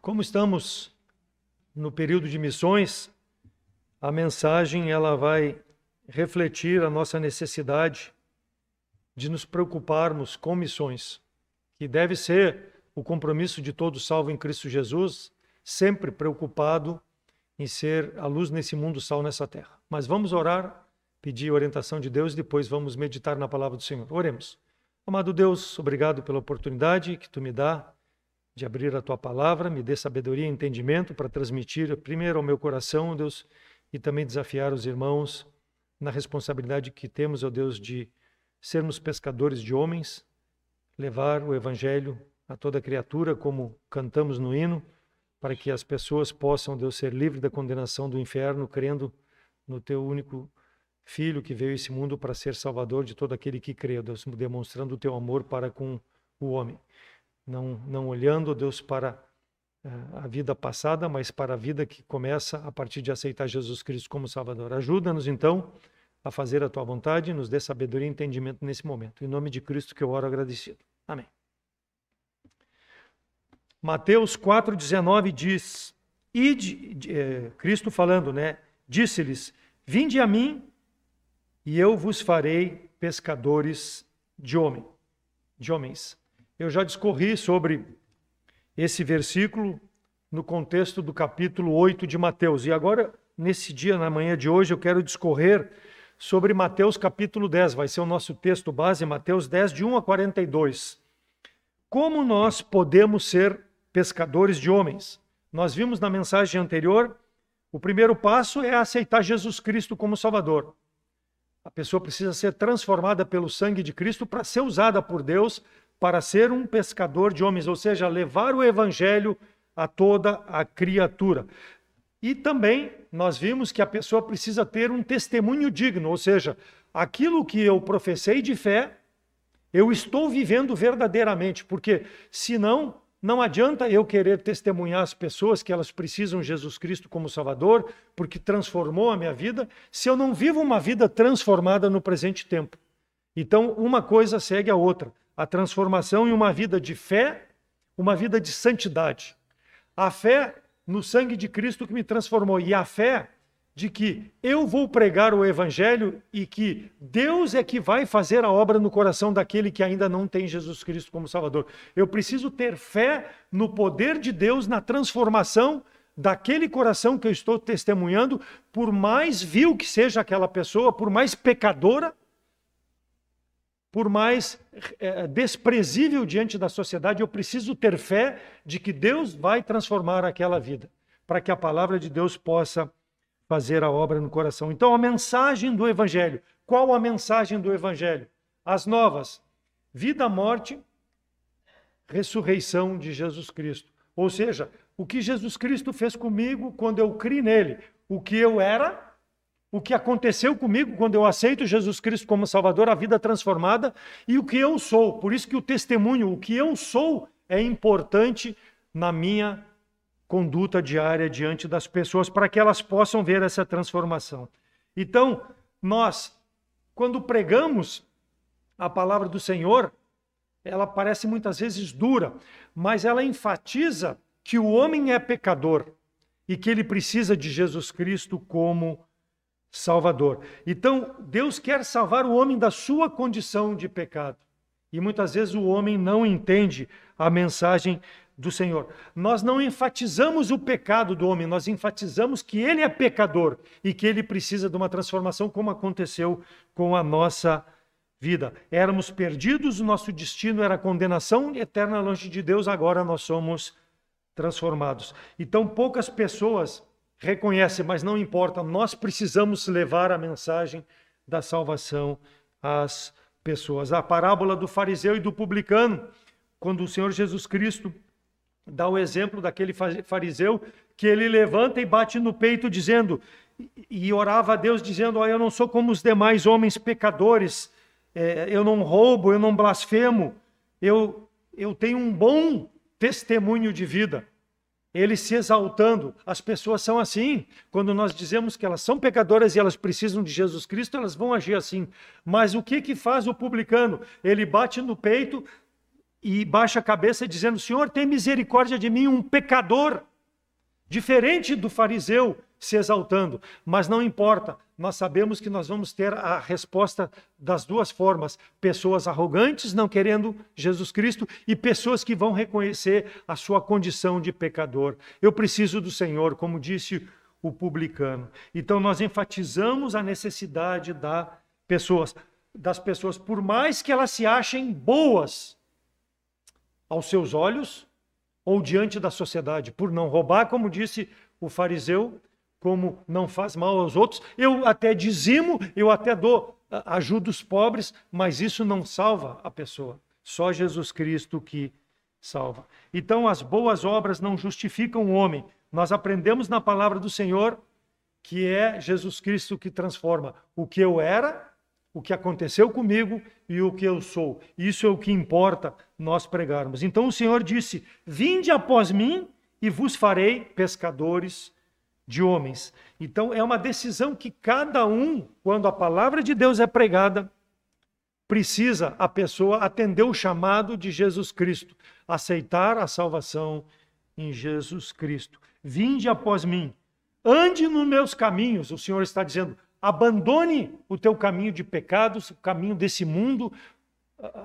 Como estamos no período de missões, a mensagem ela vai refletir a nossa necessidade de nos preocuparmos com missões, que deve ser o compromisso de todo salvo em Cristo Jesus, sempre preocupado em ser a luz nesse mundo, sal nessa terra. Mas vamos orar, pedir a orientação de Deus e depois vamos meditar na palavra do Senhor. Oremos. Amado Deus, obrigado pela oportunidade que Tu me dá de abrir a Tua palavra, me dê sabedoria e entendimento para transmitir primeiro ao meu coração, Deus, e também desafiar os irmãos na responsabilidade que temos, ó Deus, de sermos pescadores de homens, levar o Evangelho a toda criatura, como cantamos no hino, para que as pessoas possam, Deus, ser livres da condenação do inferno, crendo no Teu único Filho que veio a esse mundo para ser salvador de todo aquele que crê, Deus, demonstrando o Teu amor para com o homem. Não olhando, Deus, para a vida passada, mas para a vida que começa a partir de aceitar Jesus Cristo como Salvador. Ajuda-nos, então, a fazer a Tua vontade, nos dê sabedoria e entendimento nesse momento. Em nome de Cristo que eu oro agradecido. Amém. Mateus 4,19 diz, Cristo falando, né? Disse-lhes, vinde a mim e eu vos farei pescadores de homens. Eu já discorri sobre esse versículo no contexto do capítulo 8 de Mateus. E agora, nesse dia, na manhã de hoje, eu quero discorrer sobre Mateus capítulo 10. Vai ser o nosso texto base, Mateus 10, de 1 a 42. Como nós podemos ser pescadores de homens? Nós vimos na mensagem anterior, o primeiro passo é aceitar Jesus Cristo como Salvador. A pessoa precisa ser transformada pelo sangue de Cristo para ser usada por Deus para ser um pescador de homens, ou seja, levar o Evangelho a toda a criatura. E também nós vimos que a pessoa precisa ter um testemunho digno, ou seja, aquilo que eu professei de fé, eu estou vivendo verdadeiramente, porque senão não adianta eu querer testemunhar às pessoas que elas precisam de Jesus Cristo como Salvador, porque transformou a minha vida, se eu não vivo uma vida transformada no presente tempo. Então, uma coisa segue a outra. A transformação em uma vida de fé, uma vida de santidade. A fé no sangue de Cristo que me transformou e a fé de que eu vou pregar o Evangelho e que Deus é que vai fazer a obra no coração daquele que ainda não tem Jesus Cristo como Salvador. Eu preciso ter fé no poder de Deus, na transformação daquele coração que eu estou testemunhando, por mais vil que seja aquela pessoa, por mais pecadora, por mais desprezível diante da sociedade, eu preciso ter fé de que Deus vai transformar aquela vida, para que a palavra de Deus possa fazer a obra no coração. Então, a mensagem do Evangelho. Qual a mensagem do Evangelho? As novas: vida, morte, ressurreição de Jesus Cristo. Ou seja, o que Jesus Cristo fez comigo quando eu criei nele, o que eu era, o que aconteceu comigo quando eu aceito Jesus Cristo como Salvador, a vida transformada, e o que eu sou. Por isso que o testemunho, o que eu sou, é importante na minha conduta diária diante das pessoas, para que elas possam ver essa transformação. Então, nós, quando pregamos a palavra do Senhor, ela parece muitas vezes dura, mas ela enfatiza que o homem é pecador e que ele precisa de Jesus Cristo como Salvador. Então, Deus quer salvar o homem da sua condição de pecado. E muitas vezes o homem não entende a mensagem do Senhor. Nós não enfatizamos o pecado do homem, nós enfatizamos que ele é pecador e que ele precisa de uma transformação, como aconteceu com a nossa vida. Éramos perdidos, o nosso destino era condenação eterna longe de Deus, agora nós somos transformados. Então, poucas pessoas reconhece, mas não importa, nós precisamos levar a mensagem da salvação às pessoas. A parábola do fariseu e do publicano, quando o Senhor Jesus Cristo dá o exemplo daquele fariseu que ele levanta e bate no peito dizendo, e orava a Deus dizendo, eu não sou como os demais homens pecadores, eu não roubo, eu não blasfemo, eu tenho um bom testemunho de vida. Ele se exaltando. As pessoas são assim. Quando nós dizemos que elas são pecadoras e elas precisam de Jesus Cristo, elas vão agir assim. Mas o que faz o publicano? Ele bate no peito e baixa a cabeça dizendo: Senhor, tem misericórdia de mim, um pecador. Diferente do fariseu se exaltando, mas não importa, nós sabemos que nós vamos ter a resposta das duas formas: pessoas arrogantes não querendo Jesus Cristo e pessoas que vão reconhecer a sua condição de pecador. Eu preciso do Senhor, como disse o publicano. Então nós enfatizamos a necessidade das pessoas, por mais que elas se achem boas aos seus olhos, ou diante da sociedade, por não roubar, como disse o fariseu, como não faz mal aos outros. Eu até dizimo, eu até ajudo os pobres, mas isso não salva a pessoa. Só Jesus Cristo que salva. Então, as boas obras não justificam o homem. Nós aprendemos na palavra do Senhor que é Jesus Cristo que transforma o que eu era, o que aconteceu comigo e o que eu sou. Isso é o que importa nós pregarmos. Então o Senhor disse: vinde após mim e vos farei pescadores de homens. Então é uma decisão que cada um, quando a palavra de Deus é pregada, precisa a pessoa atender o chamado de Jesus Cristo, aceitar a salvação em Jesus Cristo. Vinde após mim, ande nos meus caminhos, o Senhor está dizendo. Abandone o teu caminho de pecados, o caminho desse mundo,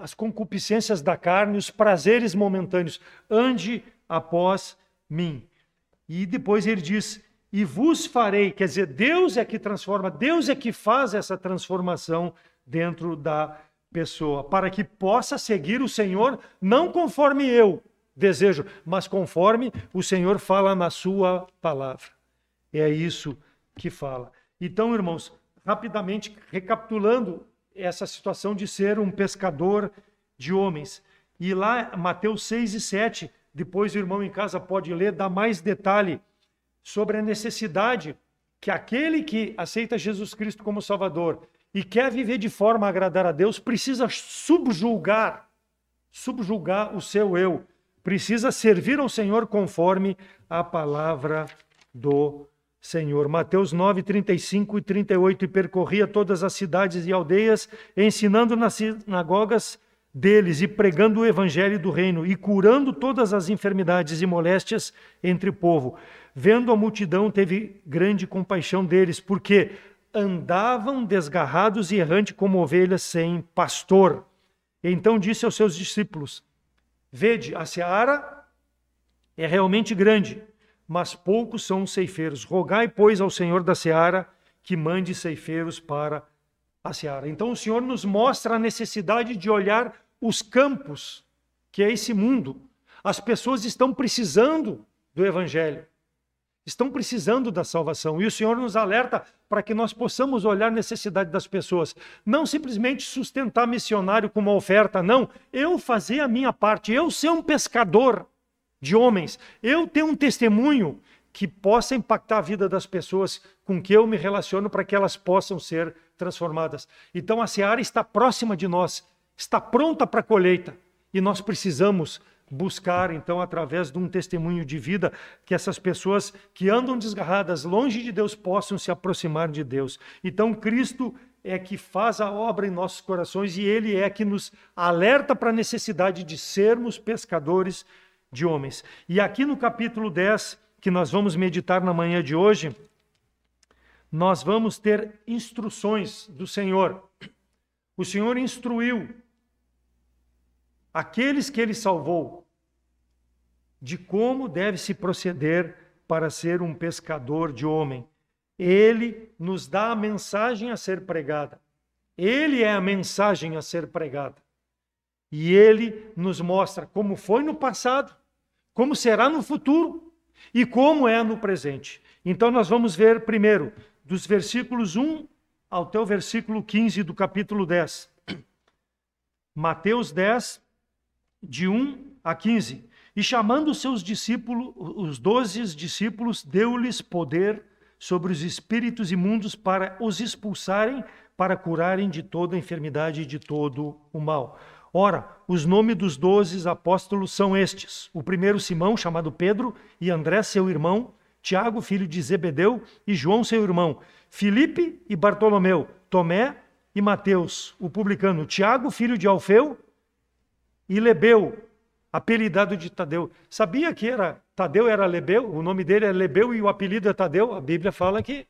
as concupiscências da carne, os prazeres momentâneos. Ande após mim. E depois ele diz: e vos farei. Quer dizer, Deus é que transforma, Deus é que faz essa transformação dentro da pessoa, para que possa seguir o Senhor, não conforme eu desejo, mas conforme o Senhor fala na sua palavra. É isso que fala. Então, irmãos, rapidamente recapitulando essa situação de ser um pescador de homens. E lá, Mateus 6 e 7, depois o irmão em casa pode ler, dá mais detalhe sobre a necessidade que aquele que aceita Jesus Cristo como Salvador e quer viver de forma a agradar a Deus, precisa subjugar o seu eu, precisa servir ao Senhor conforme a palavra do Senhor. Mateus 9, 35 e 38, e percorria todas as cidades e aldeias, ensinando nas sinagogas deles e pregando o evangelho do reino e curando todas as enfermidades e moléstias entre o povo. Vendo a multidão, teve grande compaixão deles, porque andavam desgarrados e errantes como ovelhas sem pastor. Então disse aos seus discípulos: vede, a seara é realmente grande, mas poucos são os ceifeiros. Rogai, pois, ao Senhor da seara que mande ceifeiros para a seara. Então o Senhor nos mostra a necessidade de olhar os campos, que é esse mundo. As pessoas estão precisando do Evangelho, estão precisando da salvação. E o Senhor nos alerta para que nós possamos olhar a necessidade das pessoas. Não simplesmente sustentar missionário com uma oferta, não. Eu fazer a minha parte, eu ser um pescador de homens, eu ter um testemunho que possa impactar a vida das pessoas com que eu me relaciono para que elas possam ser transformadas. Então a seara está próxima de nós, está pronta para a colheita e nós precisamos buscar, então, através de um testemunho de vida, que essas pessoas que andam desgarradas, longe de Deus, possam se aproximar de Deus. Então Cristo é que faz a obra em nossos corações e Ele é que nos alerta para a necessidade de sermos pescadores de homens. E aqui no capítulo 10, que nós vamos meditar na manhã de hoje, nós vamos ter instruções do Senhor. O Senhor instruiu aqueles que Ele salvou de como deve se proceder para ser um pescador de homem. Ele nos dá a mensagem a ser pregada. Ele é a mensagem a ser pregada. E Ele nos mostra como foi no passado, como será no futuro e como é no presente. Então nós vamos ver primeiro, dos versículos 1 até o versículo 15 do capítulo 10. Mateus 10, de 1 a 15. E chamando os seus discípulos, os 12 discípulos, deu-lhes poder sobre os espíritos imundos para os expulsarem, para curarem de toda a enfermidade e de todo o mal. Ora, os nomes dos 12 apóstolos são estes: o primeiro Simão, chamado Pedro, e André, seu irmão, Tiago, filho de Zebedeu, e João, seu irmão, Filipe e Bartolomeu, Tomé e Mateus, o publicano, Tiago, filho de Alfeu, e Lebeu, apelidado de Tadeu. Sabia que Tadeu era Lebeu? O nome dele é Lebeu e o apelido é Tadeu? A Bíblia fala que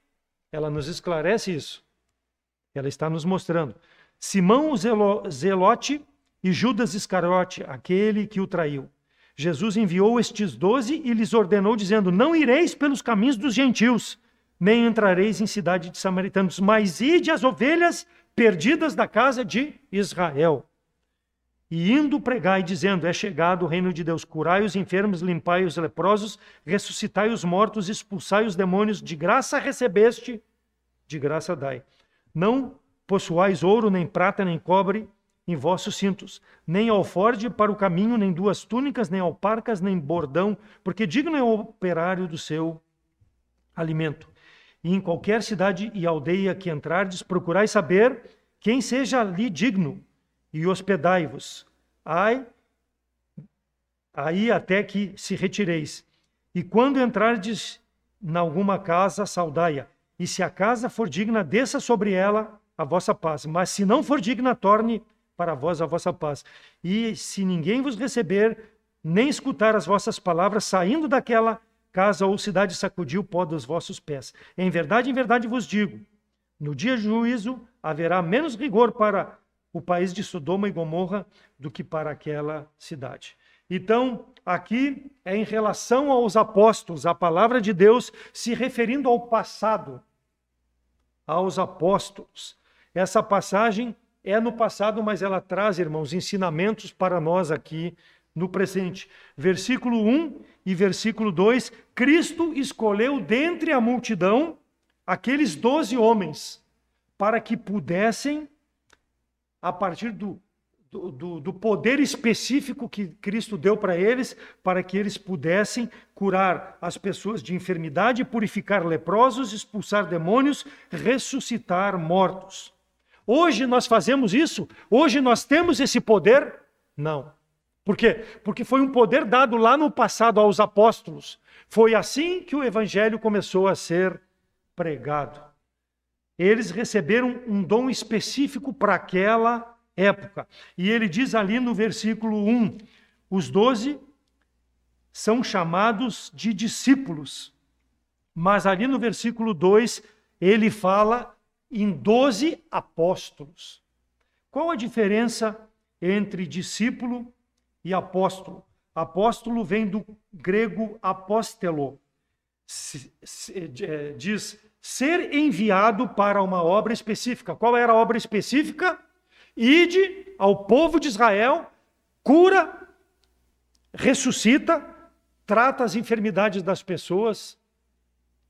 ela nos esclarece isso. Ela está nos mostrando. Simão o Zelote e Judas Iscariote, aquele que o traiu. Jesus enviou estes 12 e lhes ordenou, dizendo: não ireis pelos caminhos dos gentios, nem entrareis em cidade de samaritanos, mas ide às ovelhas perdidas da casa de Israel. E indo pregai, dizendo: é chegado o reino de Deus, curai os enfermos, limpai os leprosos, ressuscitai os mortos, expulsai os demônios, de graça recebeste, de graça dai. Não possuais ouro, nem prata, nem cobre em vossos cintos, nem alforje para o caminho, nem 2 túnicas, nem alparcas, nem bordão, porque digno é o operário do seu alimento. E em qualquer cidade e aldeia que entrardes, procurai saber quem seja ali digno, e hospedai-vos. Aí até que se retireis. E quando entrardes em alguma casa, saudai-a. E se a casa for digna, desça sobre ela a vossa paz. Mas se não for digna, torne para vós a vossa paz. E se ninguém vos receber, nem escutar as vossas palavras, saindo daquela casa ou cidade, sacudiu o pó dos vossos pés. Em verdade vos digo, no dia de juízo haverá menos rigor para o país de Sodoma e Gomorra do que para aquela cidade. Então, aqui é em relação aos apóstolos, a palavra de Deus se referindo ao passado, aos apóstolos. Essa passagem é no passado, mas ela traz, irmãos, ensinamentos para nós aqui no presente. Versículo 1 e versículo 2, Cristo escolheu dentre a multidão aqueles 12 homens para que pudessem, a partir do poder específico que Cristo deu para eles, para que eles pudessem curar as pessoas de enfermidade, purificar leprosos, expulsar demônios, ressuscitar mortos. Hoje nós fazemos isso? Hoje nós temos esse poder? Não. Por quê? Porque foi um poder dado lá no passado aos apóstolos. Foi assim que o evangelho começou a ser pregado. Eles receberam um dom específico para aquela época. E ele diz ali no versículo 1, os 12 são chamados de discípulos. Mas ali no versículo 2, ele fala em 12 apóstolos. Qual a diferença entre discípulo e apóstolo? Apóstolo vem do grego apóstelo. Diz ser enviado para uma obra específica. Qual era a obra específica? Ide ao povo de Israel, cura, ressuscita, trata as enfermidades das pessoas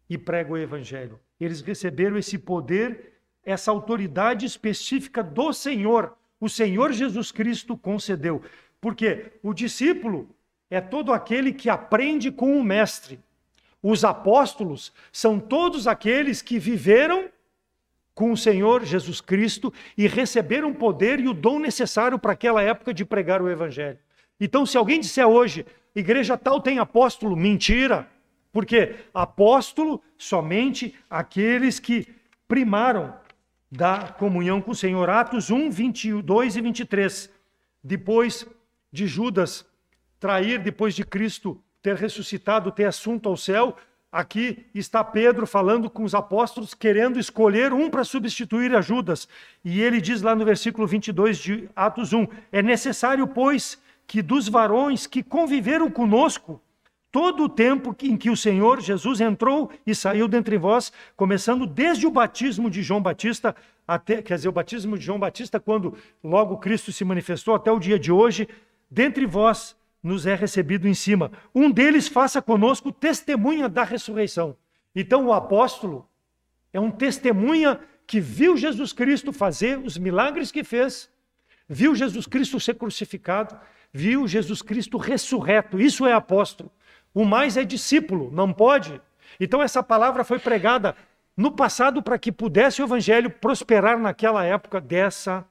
e prega o evangelho. Eles receberam esse poder, essa autoridade específica do Senhor. O Senhor Jesus Cristo concedeu. Porque o discípulo é todo aquele que aprende com o mestre. Os apóstolos são todos aqueles que viveram com o Senhor Jesus Cristo e receberam o poder e o dom necessário para aquela época de pregar o evangelho. Então, se alguém disser hoje, igreja tal tem apóstolo, mentira. Porque apóstolo somente aqueles que primaram da comunhão com o Senhor. Atos 1, 22 e 23. Depois de Judas trair, depois de Cristo ter ressuscitado, ter assunto ao céu, aqui está Pedro falando com os apóstolos, querendo escolher um para substituir a Judas. E ele diz lá no versículo 22 de Atos 1, é necessário, pois, que dos varões que conviveram conosco, todo o tempo em que o Senhor Jesus entrou e saiu dentre vós, começando desde o batismo de João Batista, o batismo de João Batista, quando logo Cristo se manifestou, até o dia de hoje, dentre vós nos é recebido em cima. Um deles faça conosco testemunha da ressurreição. Então o apóstolo é um testemunha que viu Jesus Cristo fazer os milagres que fez, viu Jesus Cristo ser crucificado, viu Jesus Cristo ressurreto. Isso é apóstolo. O mais é discípulo, não pode. Então essa palavra foi pregada no passado para que pudesse o evangelho prosperar naquela época dessa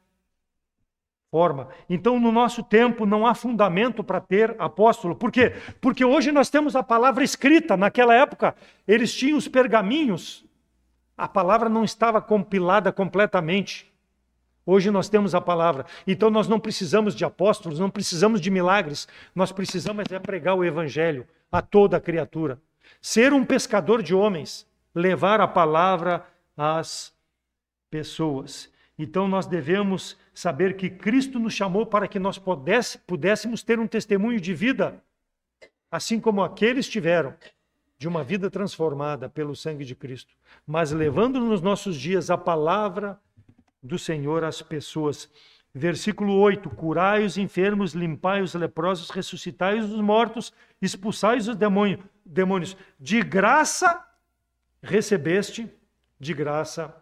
forma. Então no nosso tempo não há fundamento para ter apóstolo. Por quê? Porque hoje nós temos a palavra escrita. Naquela época eles tinham os pergaminhos. A palavra não estava compilada completamente. Hoje nós temos a palavra. Então nós não precisamos de apóstolos, não precisamos de milagres. Nós precisamos pregar o evangelho a toda criatura. Ser um pescador de homens, levar a palavra às pessoas. Então nós devemos saber que Cristo nos chamou para que nós pudéssemos ter um testemunho de vida, assim como aqueles tiveram, de uma vida transformada pelo sangue de Cristo, mas levando nos nossos dias a palavra do Senhor às pessoas. Versículo 8, curai os enfermos, limpai os leprosos, ressuscitai os mortos, expulsai os demônios. De graça recebeste, de graça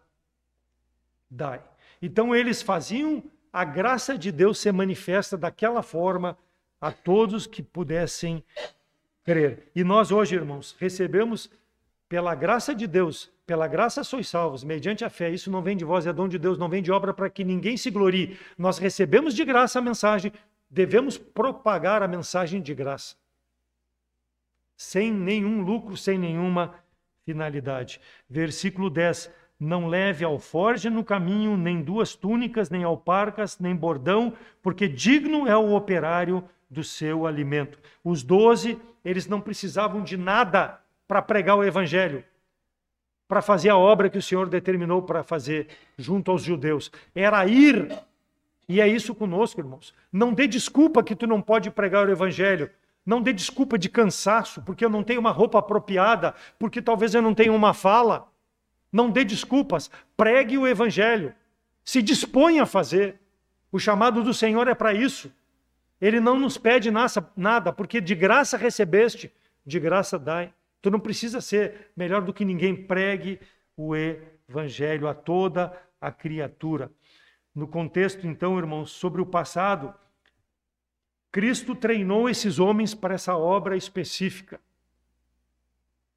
dai. Então eles faziam a graça de Deus ser manifesta daquela forma a todos que pudessem crer. E nós hoje, irmãos, recebemos pela graça de Deus, pela graça sois salvos, mediante a fé. Isso não vem de vós, é dom de Deus, não vem de obra para que ninguém se glorie. Nós recebemos de graça a mensagem, devemos propagar a mensagem de graça. Sem nenhum lucro, sem nenhuma finalidade. Versículo 10. Não leve alforje no caminho, nem duas túnicas, nem alparcas, nem bordão, porque digno é o operário do seu alimento. Os 12, eles não precisavam de nada para pregar o evangelho, para fazer a obra que o Senhor determinou para fazer junto aos judeus. Era ir. E é isso conosco, irmãos. Não dê desculpa que tu não pode pregar o evangelho. Não dê desculpa de cansaço, porque eu não tenho uma roupa apropriada, porque talvez eu não tenha uma fala. Não dê desculpas, pregue o evangelho, se dispõe a fazer. O chamado do Senhor é para isso. Ele não nos pede nada, porque de graça recebeste, de graça dai. Tu não precisa ser melhor do que ninguém, pregue o evangelho a toda a criatura. No contexto, então, irmãos, sobre o passado, Cristo treinou esses homens para essa obra específica.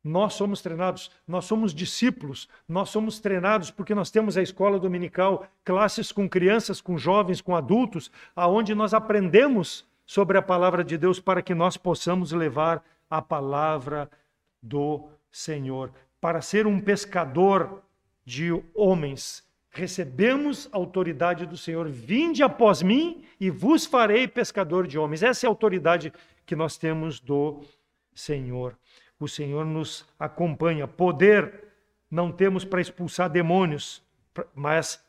Nós somos treinados, nós somos discípulos, nós somos treinados porque nós temos a escola dominical, classes com crianças, com jovens, com adultos, aonde nós aprendemos sobre a palavra de Deus para que nós possamos levar a palavra do Senhor. Para ser um pescador de homens, recebemos a autoridade do Senhor. Vinde após mim e vos farei pescador de homens. Essa é a autoridade que nós temos do Senhor. O Senhor nos acompanha. Poder não temos para expulsar demônios, mas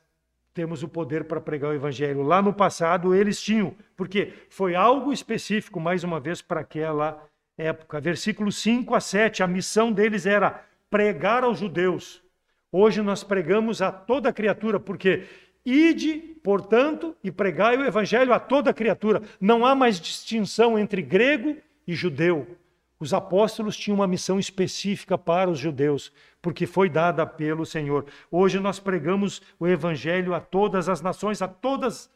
temos o poder para pregar o evangelho. Lá no passado eles tinham, porque foi algo específico, mais uma vez, para aquela época. Versículos 5 a 7, a missão deles era pregar aos judeus. Hoje nós pregamos a toda criatura, porque ide, portanto, e pregai o evangelho a toda criatura. Não há mais distinção entre grego e judeu. Os apóstolos tinham uma missão específica para os judeus, porque foi dada pelo Senhor. Hoje nós pregamos o evangelho a todas as nações, a todas as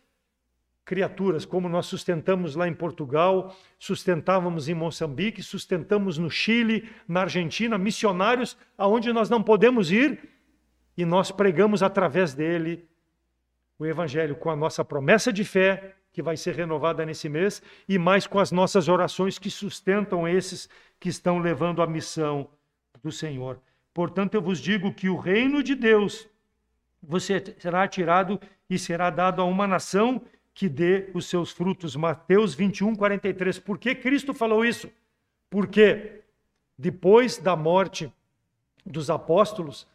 criaturas, como nós sustentamos lá em Portugal, sustentávamos em Moçambique, sustentamos no Chile, na Argentina, missionários aonde nós não podemos ir, e nós pregamos através dele o evangelho com a nossa promessa de fé, que vai ser renovada nesse mês, e mais com as nossas orações que sustentam esses que estão levando a missão do Senhor. Portanto, eu vos digo que o reino de Deus você será tirado e será dado a uma nação que dê os seus frutos. Mateus 21, 43. Por que Cristo falou isso? Porque depois da morte dos apóstolos,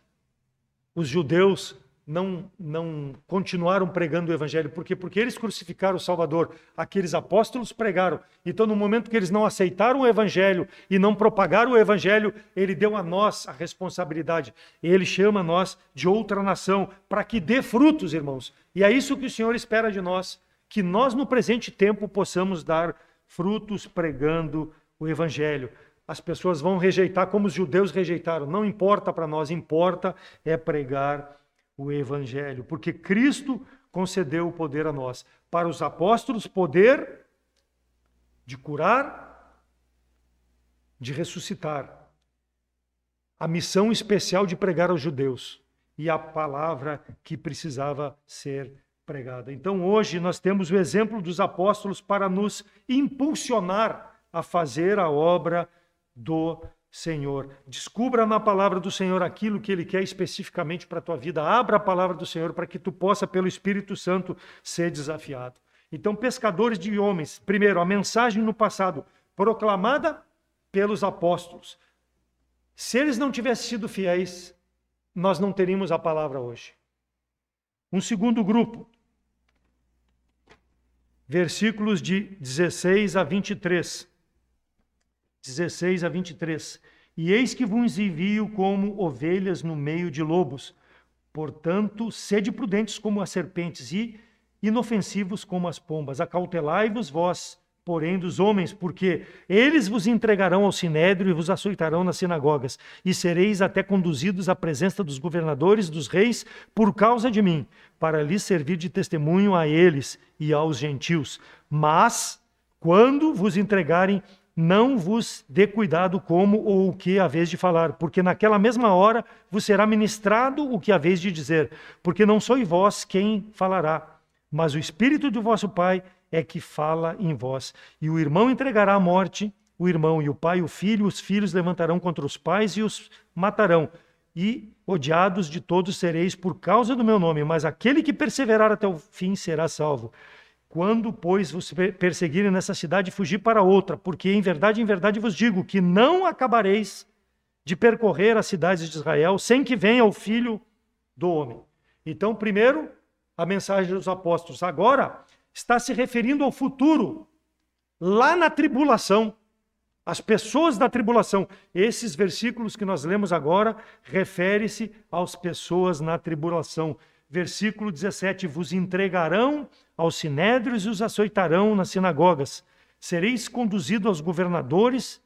os judeus não continuaram pregando o evangelho. Por quê? Porque eles crucificaram o Salvador. Aqueles apóstolos pregaram. Então, no momento que eles não aceitaram o evangelho e não propagaram o evangelho, ele deu a nós a responsabilidade. Ele chama nós de outra nação para que dê frutos, irmãos. E é isso que o Senhor espera de nós, que nós no presente tempo possamos dar frutos pregando o evangelho. As pessoas vão rejeitar como os judeus rejeitaram. Não importa para nós, importa é pregar o evangelho, porque Cristo concedeu o poder a nós. Para os apóstolos, poder de curar, de ressuscitar. A missão especial de pregar aos judeus e a palavra que precisava ser pregada. Então, hoje nós temos o exemplo dos apóstolos para nos impulsionar a fazer a obra do Senhor. Descubra na palavra do Senhor aquilo que Ele quer especificamente para a tua vida. Abra a palavra do Senhor para que tu possa, pelo Espírito Santo, ser desafiado. Então, pescadores de homens. Primeiro, a mensagem no passado proclamada pelos apóstolos. Se eles não tivessem sido fiéis, nós não teríamos a palavra hoje. Um segundo grupo. Versículos de 16 a 23. 16 a 23. E eis que vos envio como ovelhas no meio de lobos. Portanto, sede prudentes como as serpentes e inofensivos como as pombas. Acautelai-vos vós, porém, dos homens, porque eles vos entregarão ao sinédrio e vos açoitarão nas sinagogas, e sereis até conduzidos à presença dos governadores, dos reis, por causa de mim, para lhes servir de testemunho a eles e aos gentios. Mas, quando vos entregarem, não vos dê cuidado como ou o que haveis de falar, porque naquela mesma hora vos será ministrado o que haveis de dizer, porque não sois vós quem falará, mas o Espírito de vosso Pai é que fala em vós. E o irmão entregará à morte o irmão, e o pai o filho, os filhos levantarão contra os pais e os matarão. E odiados de todos sereis por causa do meu nome, mas aquele que perseverar até o fim será salvo. Quando, pois, vos perseguirem nessa cidade, fugir para outra, porque em verdade vos digo que não acabareis de percorrer as cidades de Israel sem que venha o Filho do Homem. Então, primeiro, a mensagem dos apóstolos. Agora, está se referindo ao futuro, lá na tribulação. As pessoas da tribulação. Esses versículos que nós lemos agora refere-se às pessoas na tribulação. Versículo 17, vos entregarão aos sinédrios e os açoitarão nas sinagogas. Sereis conduzidos aos governadores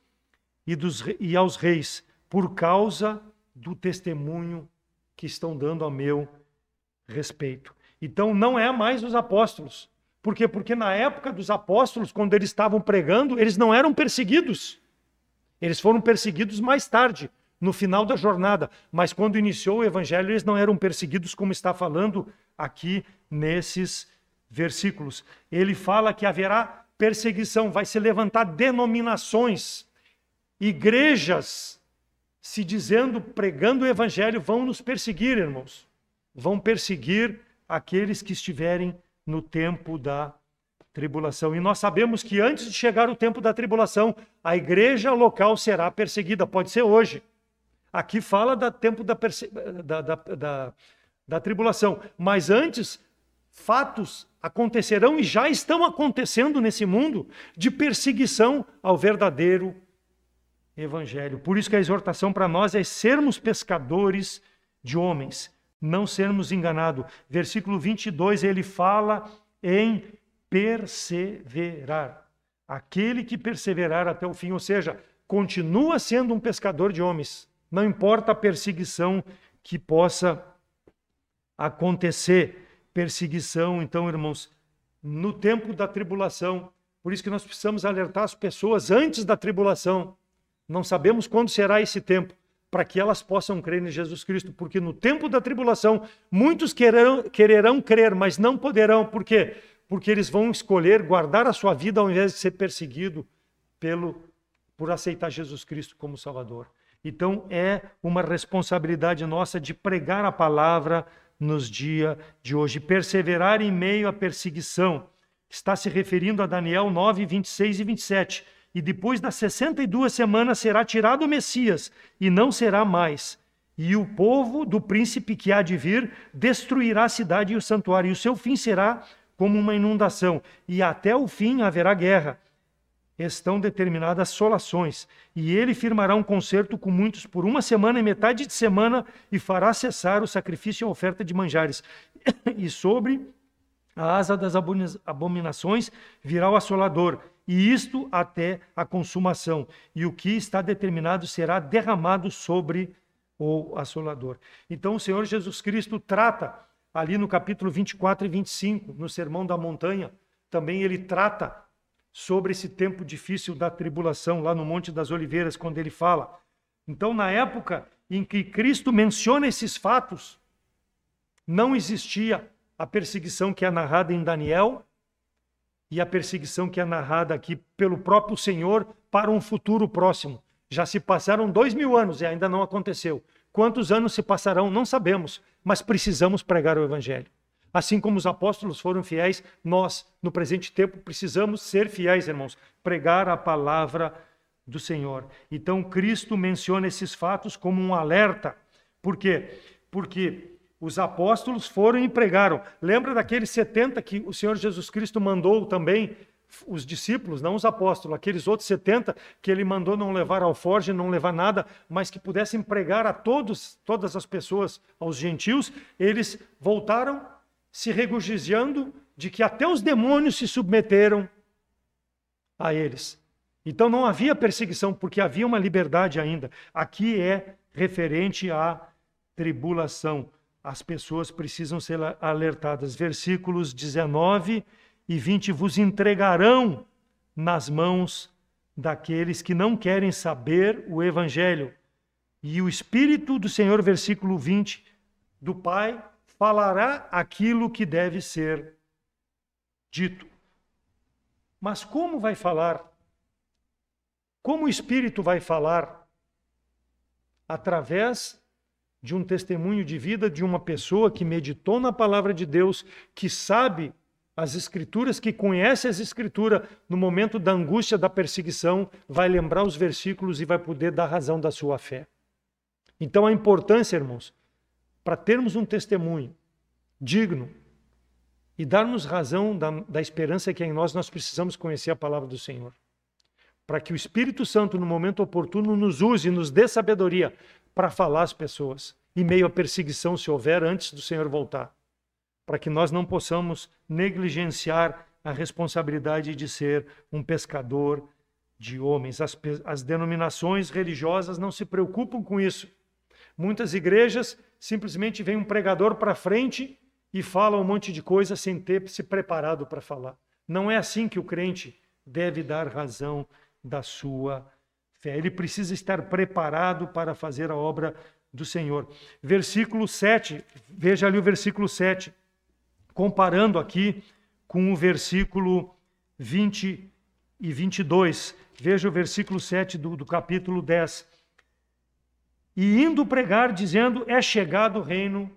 e aos reis, por causa do testemunho que estão dando ao meu respeito. Então não é mais os apóstolos. Por quê? Porque na época dos apóstolos, quando eles estavam pregando, eles não eram perseguidos. Eles foram perseguidos mais tarde, no final da jornada. Mas quando iniciou o evangelho, eles não eram perseguidos, como está falando aqui nesses versículos. Ele fala que haverá perseguição, vai se levantar denominações, igrejas, se dizendo, pregando o evangelho, vão nos perseguir, irmãos. Vão perseguir aqueles que estiverem no tempo da tribulação. E nós sabemos que antes de chegar o tempo da tribulação, a igreja local será perseguida. Pode ser hoje. Aqui fala do tempo da tribulação. Mas antes, fatos acontecerão e já estão acontecendo nesse mundo de perseguição ao verdadeiro evangelho. Por isso que a exortação para nós é sermos pescadores de homens, não sermos enganados. Versículo 22, ele fala em perseverar. Aquele que perseverar até o fim, ou seja, continua sendo um pescador de homens. Não importa a perseguição que possa acontecer. Perseguição, então, irmãos, no tempo da tribulação. Por isso que nós precisamos alertar as pessoas antes da tribulação. Não sabemos quando será esse tempo, para que elas possam crer em Jesus Cristo. Porque no tempo da tribulação, muitos quererão crer, mas não poderão. Por quê? Porque eles vão escolher guardar a sua vida ao invés de ser perseguido por aceitar Jesus Cristo como Salvador. Então, é uma responsabilidade nossa de pregar a palavra nos dias de hoje. Perseverar em meio à perseguição. Está se referindo a Daniel 9, 26 e 27. E depois das 62 semanas será tirado o Messias, e não será mais. E o povo do príncipe que há de vir destruirá a cidade e o santuário, e o seu fim será como uma inundação. E até o fim haverá guerra. Estão determinadas assolações, e ele firmará um concerto com muitos por uma semana e metade de semana, e fará cessar o sacrifício e a oferta de manjares. E sobre a asa das abominações virá o assolador, e isto até a consumação. E o que está determinado será derramado sobre o assolador. Então o Senhor Jesus Cristo trata, ali no capítulo 24 e 25, no Sermão da Montanha, também ele trata sobre esse tempo difícil da tribulação, lá no Monte das Oliveiras, quando ele fala. Então, na época em que Cristo menciona esses fatos, não existia a perseguição que é narrada em Daniel e a perseguição que é narrada aqui pelo próprio Senhor para um futuro próximo. Já se passaram 2000 anos e ainda não aconteceu. Quantos anos se passarão? Não sabemos, mas precisamos pregar o evangelho. Assim como os apóstolos foram fiéis, nós, no presente tempo, precisamos ser fiéis, irmãos, pregar a palavra do Senhor. Então, Cristo menciona esses fatos como um alerta. Por quê? Porque os apóstolos foram e pregaram. Lembra daqueles 70 que o Senhor Jesus Cristo mandou também, os discípulos, não os apóstolos, aqueles outros 70 que ele mandou não levar alforje, não levar nada, mas que pudessem pregar a todas as pessoas, aos gentios. Eles voltaram se regozijando de que até os demônios se submeteram a eles. Então não havia perseguição, porque havia uma liberdade ainda. Aqui é referente à tribulação. As pessoas precisam ser alertadas. Versículos 19 e 20, vos entregarão nas mãos daqueles que não querem saber o evangelho. E o Espírito do Senhor, versículo 20, do Pai, falará aquilo que deve ser dito. Mas como vai falar? Como o Espírito vai falar? Através de um testemunho de vida de uma pessoa que meditou na palavra de Deus, que sabe as Escrituras, que conhece as Escrituras, no momento da angústia, da perseguição, vai lembrar os versículos e vai poder dar razão da sua fé. Então a importância, irmãos, para termos um testemunho digno e darmos razão da esperança que é em nós precisamos conhecer a palavra do Senhor. Para que o Espírito Santo, no momento oportuno, nos use e nos dê sabedoria para falar às pessoas, em meio à perseguição, se houver, antes do Senhor voltar. Para que nós não possamos negligenciar a responsabilidade de ser um pescador de homens. As denominações religiosas não se preocupam com isso. Muitas igrejas simplesmente vem um pregador para frente e fala um monte de coisa sem ter se preparado para falar. Não é assim que o crente deve dar razão da sua fé. Ele precisa estar preparado para fazer a obra do Senhor. Versículo 7, veja ali o versículo 7, comparando aqui com o versículo 20 e 22. Veja o versículo 7 do capítulo 10. E indo pregar, dizendo, é chegado o reino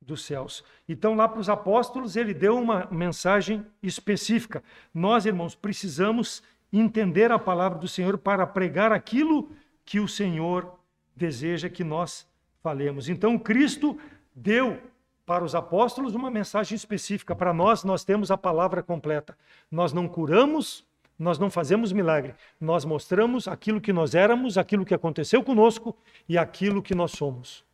dos céus. Então, lá para os apóstolos, ele deu uma mensagem específica. Nós, irmãos, precisamos entender a palavra do Senhor para pregar aquilo que o Senhor deseja que nós falemos. Então, Cristo deu para os apóstolos uma mensagem específica. Para nós, nós temos a palavra completa. Nós não curamos, nós não fazemos milagre. Nós mostramos aquilo que nós éramos, aquilo que aconteceu conosco e aquilo que nós somos.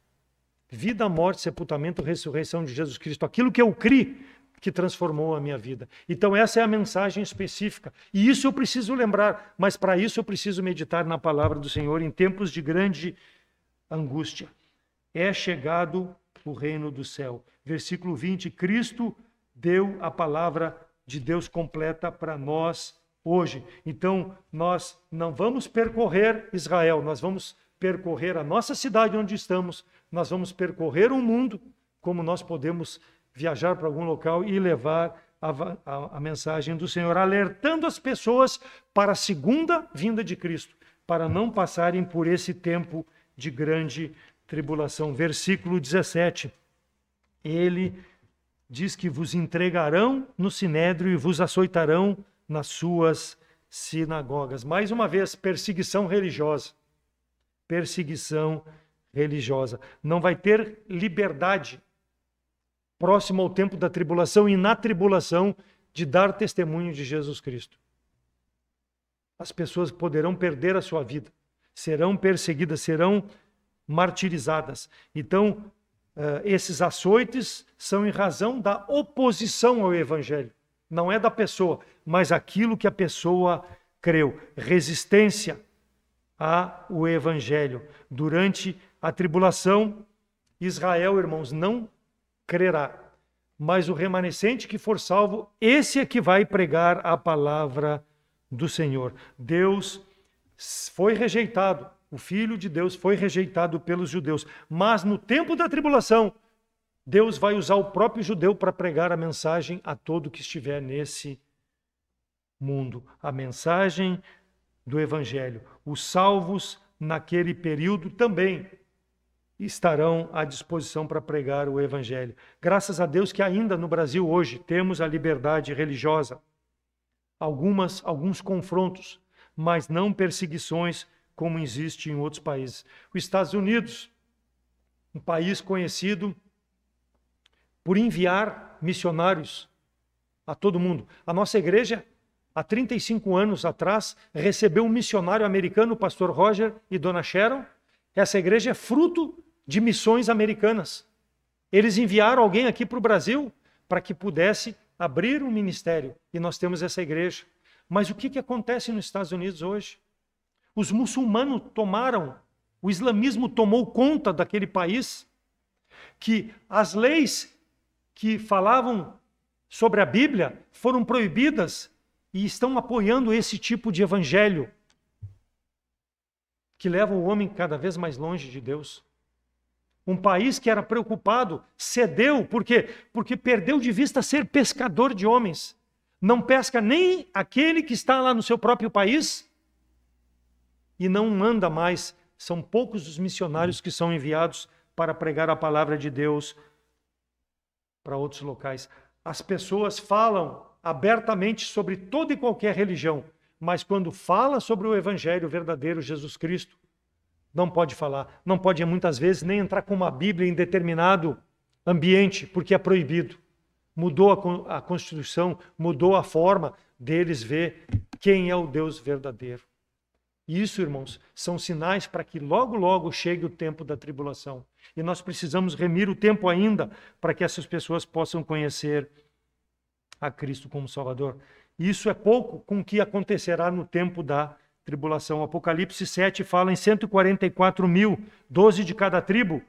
Vida, morte, sepultamento, ressurreição de Jesus Cristo. Aquilo que eu criei que transformou a minha vida. Então essa é a mensagem específica. E isso eu preciso lembrar, mas para isso eu preciso meditar na palavra do Senhor em tempos de grande angústia. É chegado o reino do céu. Versículo 20, Cristo deu a palavra de Deus completa para nós hoje. Então nós não vamos percorrer Israel, nós vamos percorrer a nossa cidade onde estamos, nós vamos percorrer o mundo, como nós podemos viajar para algum local e levar a mensagem do Senhor, alertando as pessoas para a segunda vinda de Cristo, para não passarem por esse tempo de grande tribulação. Versículo 17, ele diz que vos entregarão no sinédrio e vos açoitarão nas suas sinagogas. Mais uma vez, perseguição religiosa. Perseguição religiosa. Não vai ter liberdade próximo ao tempo da tribulação e na tribulação de dar testemunho de Jesus Cristo. As pessoas poderão perder a sua vida, serão perseguidas, serão martirizadas. Então, esses açoites são em razão da oposição ao Evangelho. Não é da pessoa, mas aquilo que a pessoa creu. Resistência ao Evangelho. Durante a tribulação, Israel, irmãos, não crerá. Mas o remanescente que for salvo, esse é que vai pregar a palavra do Senhor. Deus foi rejeitado, o Filho de Deus foi rejeitado pelos judeus. Mas no tempo da tribulação, Deus vai usar o próprio judeu para pregar a mensagem a todo que estiver nesse mundo. A mensagem do Evangelho. Os salvos naquele período também estarão à disposição para pregar o Evangelho. Graças a Deus que ainda no Brasil hoje temos a liberdade religiosa. Alguns confrontos, mas não perseguições como existe em outros países. Os Estados Unidos, um país conhecido por enviar missionários a todo mundo. A nossa igreja, há 35 anos atrás, recebeu um missionário americano, o pastor Roger e dona Sharon. Essa igreja é fruto de missões americanas. Eles enviaram alguém aqui para o Brasil para que pudesse abrir um ministério. E nós temos essa igreja. Mas o que acontece nos Estados Unidos hoje? Os muçulmanos tomaram, o islamismo tomou conta daquele país, que as leis que falavam sobre a Bíblia foram proibidas e estão apoiando esse tipo de evangelho que leva o homem cada vez mais longe de Deus. Um país que era preocupado cedeu, por quê? Porque perdeu de vista ser pescador de homens. Não pesca nem aquele que está lá no seu próprio país e não manda mais. São poucos os missionários que são enviados para pregar a palavra de Deus para outros locais. As pessoas falam abertamente sobre toda e qualquer religião, mas quando fala sobre o evangelho verdadeiro, Jesus Cristo, não pode falar. Não pode, muitas vezes, nem entrar com uma Bíblia em determinado ambiente, porque é proibido. Mudou a Constituição, mudou a forma deles ver quem é o Deus verdadeiro. Isso, irmãos, são sinais para que logo, logo chegue o tempo da tribulação. E nós precisamos remir o tempo ainda para que essas pessoas possam conhecer a Cristo como Salvador. Isso é pouco com o que acontecerá no tempo da tribulação. Apocalipse 7 fala em 144 mil, 12 de cada tribo,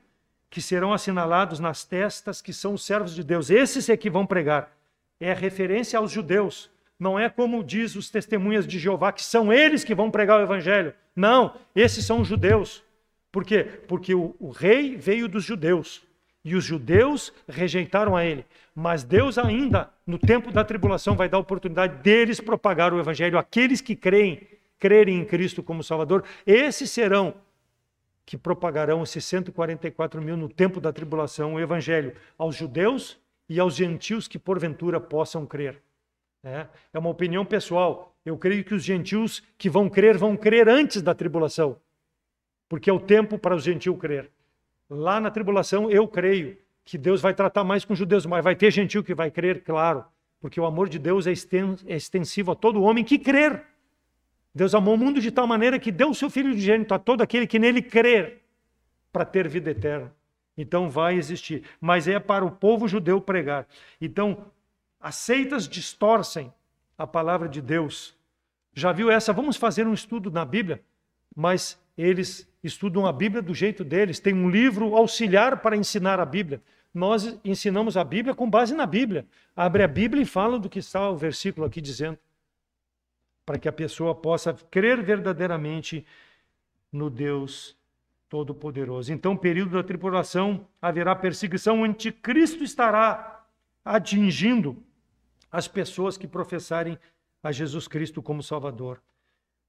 que serão assinalados nas testas, que são os servos de Deus. Esses é que vão pregar. É referência aos judeus. Não é como diz os testemunhas de Jeová, que são eles que vão pregar o evangelho. Não, esses são os judeus. Por quê? Porque o rei veio dos judeus. E os judeus rejeitaram a ele. Mas Deus ainda, no tempo da tribulação, vai dar a oportunidade deles propagar o evangelho. Aqueles que crerem em Cristo como Salvador, esses serão que propagarão esses 144 mil no tempo da tribulação, o evangelho aos judeus e aos gentios que porventura possam crer. É uma opinião pessoal. Eu creio que os gentios que vão crer antes da tribulação, porque é o tempo para os gentios crer. Lá na tribulação, eu creio que Deus vai tratar mais com os judeus, mas vai ter gentio que vai crer, claro, porque o amor de Deus é extensivo a todo homem que crer. Deus amou o mundo de tal maneira que deu o seu Filho unigênito a todo aquele que nele crer, para ter vida eterna. Então vai existir. Mas é para o povo judeu pregar. Então, as seitas distorcem a palavra de Deus. Já viu essa? Vamos fazer um estudo na Bíblia, mas eles estudam a Bíblia do jeito deles. Tem um livro auxiliar para ensinar a Bíblia. Nós ensinamos a Bíblia com base na Bíblia. Abre a Bíblia e fala do que está o versículo aqui dizendo, para que a pessoa possa crer verdadeiramente no Deus Todo-Poderoso. Então, período da tribulação, haverá perseguição, o anticristo estará atingindo as pessoas que professarem a Jesus Cristo como Salvador.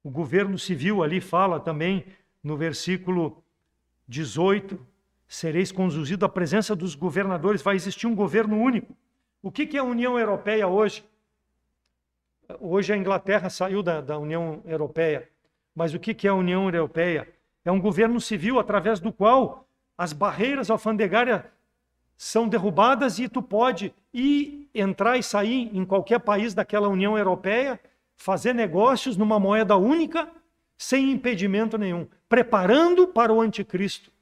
O governo civil ali fala também, no versículo 18, sereis conduzidos à presença dos governadores, vai existir um governo único. O que é a União Europeia hoje? Hoje a Inglaterra saiu da União Europeia, mas o que é a União Europeia? É um governo civil através do qual as barreiras alfandegárias são derrubadas e tu pode ir, entrar e sair em qualquer país daquela União Europeia, fazer negócios numa moeda única, sem impedimento nenhum, preparando para o anticristo,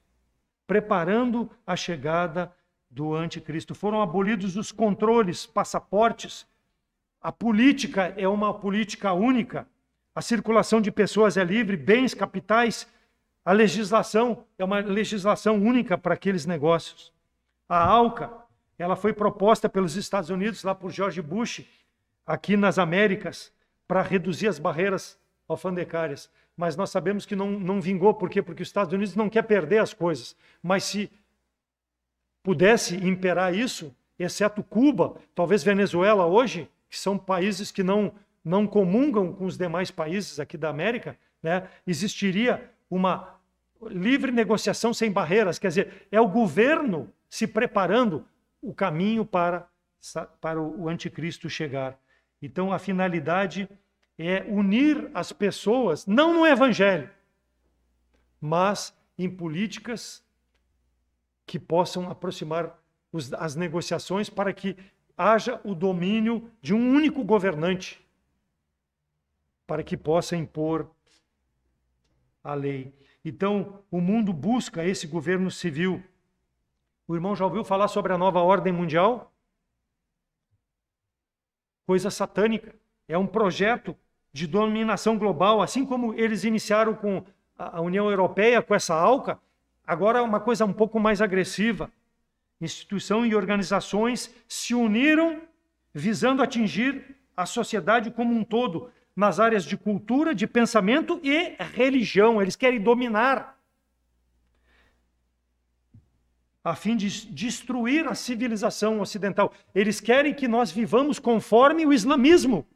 preparando a chegada do anticristo. Foram abolidos os controles, passaportes. A política é uma política única. A circulação de pessoas é livre, bens, capitais. A legislação é uma legislação única para aqueles negócios. A ALCA, ela foi proposta pelos Estados Unidos, lá por George Bush, aqui nas Américas, para reduzir as barreiras alfandegárias. Mas nós sabemos que não vingou. Por quê? Porque os Estados Unidos não quer perder as coisas. Mas se pudesse imperar isso, exceto Cuba, talvez Venezuela hoje, que são países que não não comungam com os demais países aqui da América, né, existiria uma livre negociação sem barreiras. Quer dizer, é o governo se preparando o caminho para o anticristo chegar. Então, a finalidade é unir as pessoas, não no evangelho, mas em políticas que possam aproximar as negociações para que haja o domínio de um único governante, para que possa impor a lei. Então, o mundo busca esse governo civil. O irmão já ouviu falar sobre a nova ordem mundial? Coisa satânica. É um projeto de dominação global, assim como eles iniciaram com a União Europeia, com essa ALCA, agora é uma coisa um pouco mais agressiva. Instituições e organizações se uniram visando atingir a sociedade como um todo, nas áreas de cultura, de pensamento e religião. Eles querem dominar, a fim de destruir a civilização ocidental. Eles querem que nós vivamos conforme o islamismo,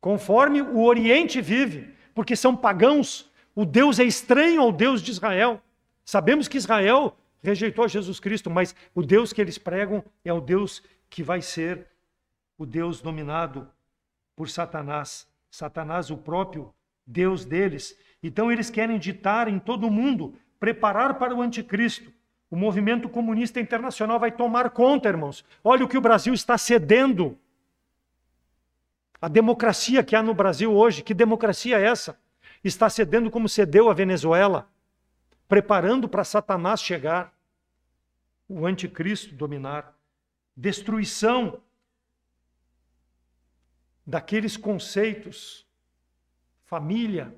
conforme o Oriente vive, porque são pagãos. O Deus é estranho ao Deus de Israel. Sabemos que Israel rejeitou Jesus Cristo, mas o Deus que eles pregam é o Deus que vai ser o Deus dominado por Satanás. Satanás, o próprio Deus deles. Então eles querem ditar em todo o mundo, preparar para o anticristo. O movimento comunista internacional vai tomar conta, irmãos. Olha o que o Brasil está cedendo. A democracia que há no Brasil hoje, que democracia é essa? Está cedendo como cedeu a Venezuela, preparando para Satanás chegar, o anticristo dominar. Destruição daqueles conceitos, família,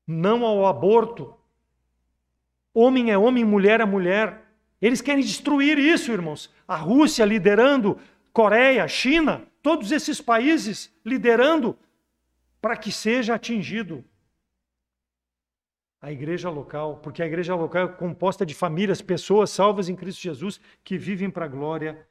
não ao aborto, homem é homem, mulher é mulher. Eles querem destruir isso, irmãos. A Rússia liderando, Coreia, China, todos esses países liderando para que seja atingido a igreja local, porque a igreja local é composta de famílias, pessoas salvas em Cristo Jesus, que vivem para a glória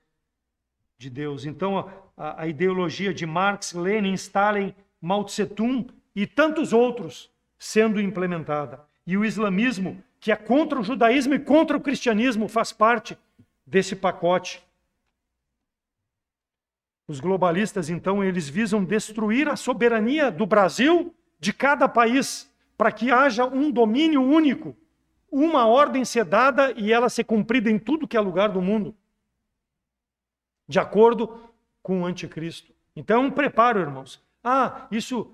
de Deus. Então, a ideologia de Marx, Lenin, Stalin, Mao Tse-tung e tantos outros sendo implementada. E o islamismo, que é contra o judaísmo e contra o cristianismo, faz parte desse pacote. Os globalistas, então, eles visam destruir a soberania do Brasil, de cada país, para que haja um domínio único, uma ordem ser dada e ela ser cumprida em tudo que é lugar do mundo, de acordo com o anticristo. Então, um preparo, irmãos. Isso,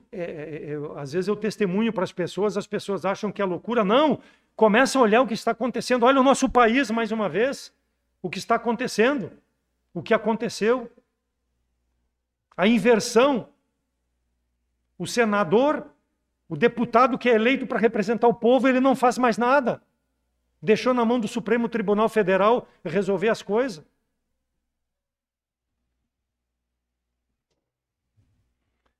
às vezes eu testemunho para as pessoas acham que é loucura. Não, começa a olhar o que está acontecendo. Olha o nosso país, mais uma vez, o que está acontecendo, o que aconteceu. A inversão, o senador, o deputado que é eleito para representar o povo, ele não faz mais nada. Deixou na mão do Supremo Tribunal Federal resolver as coisas.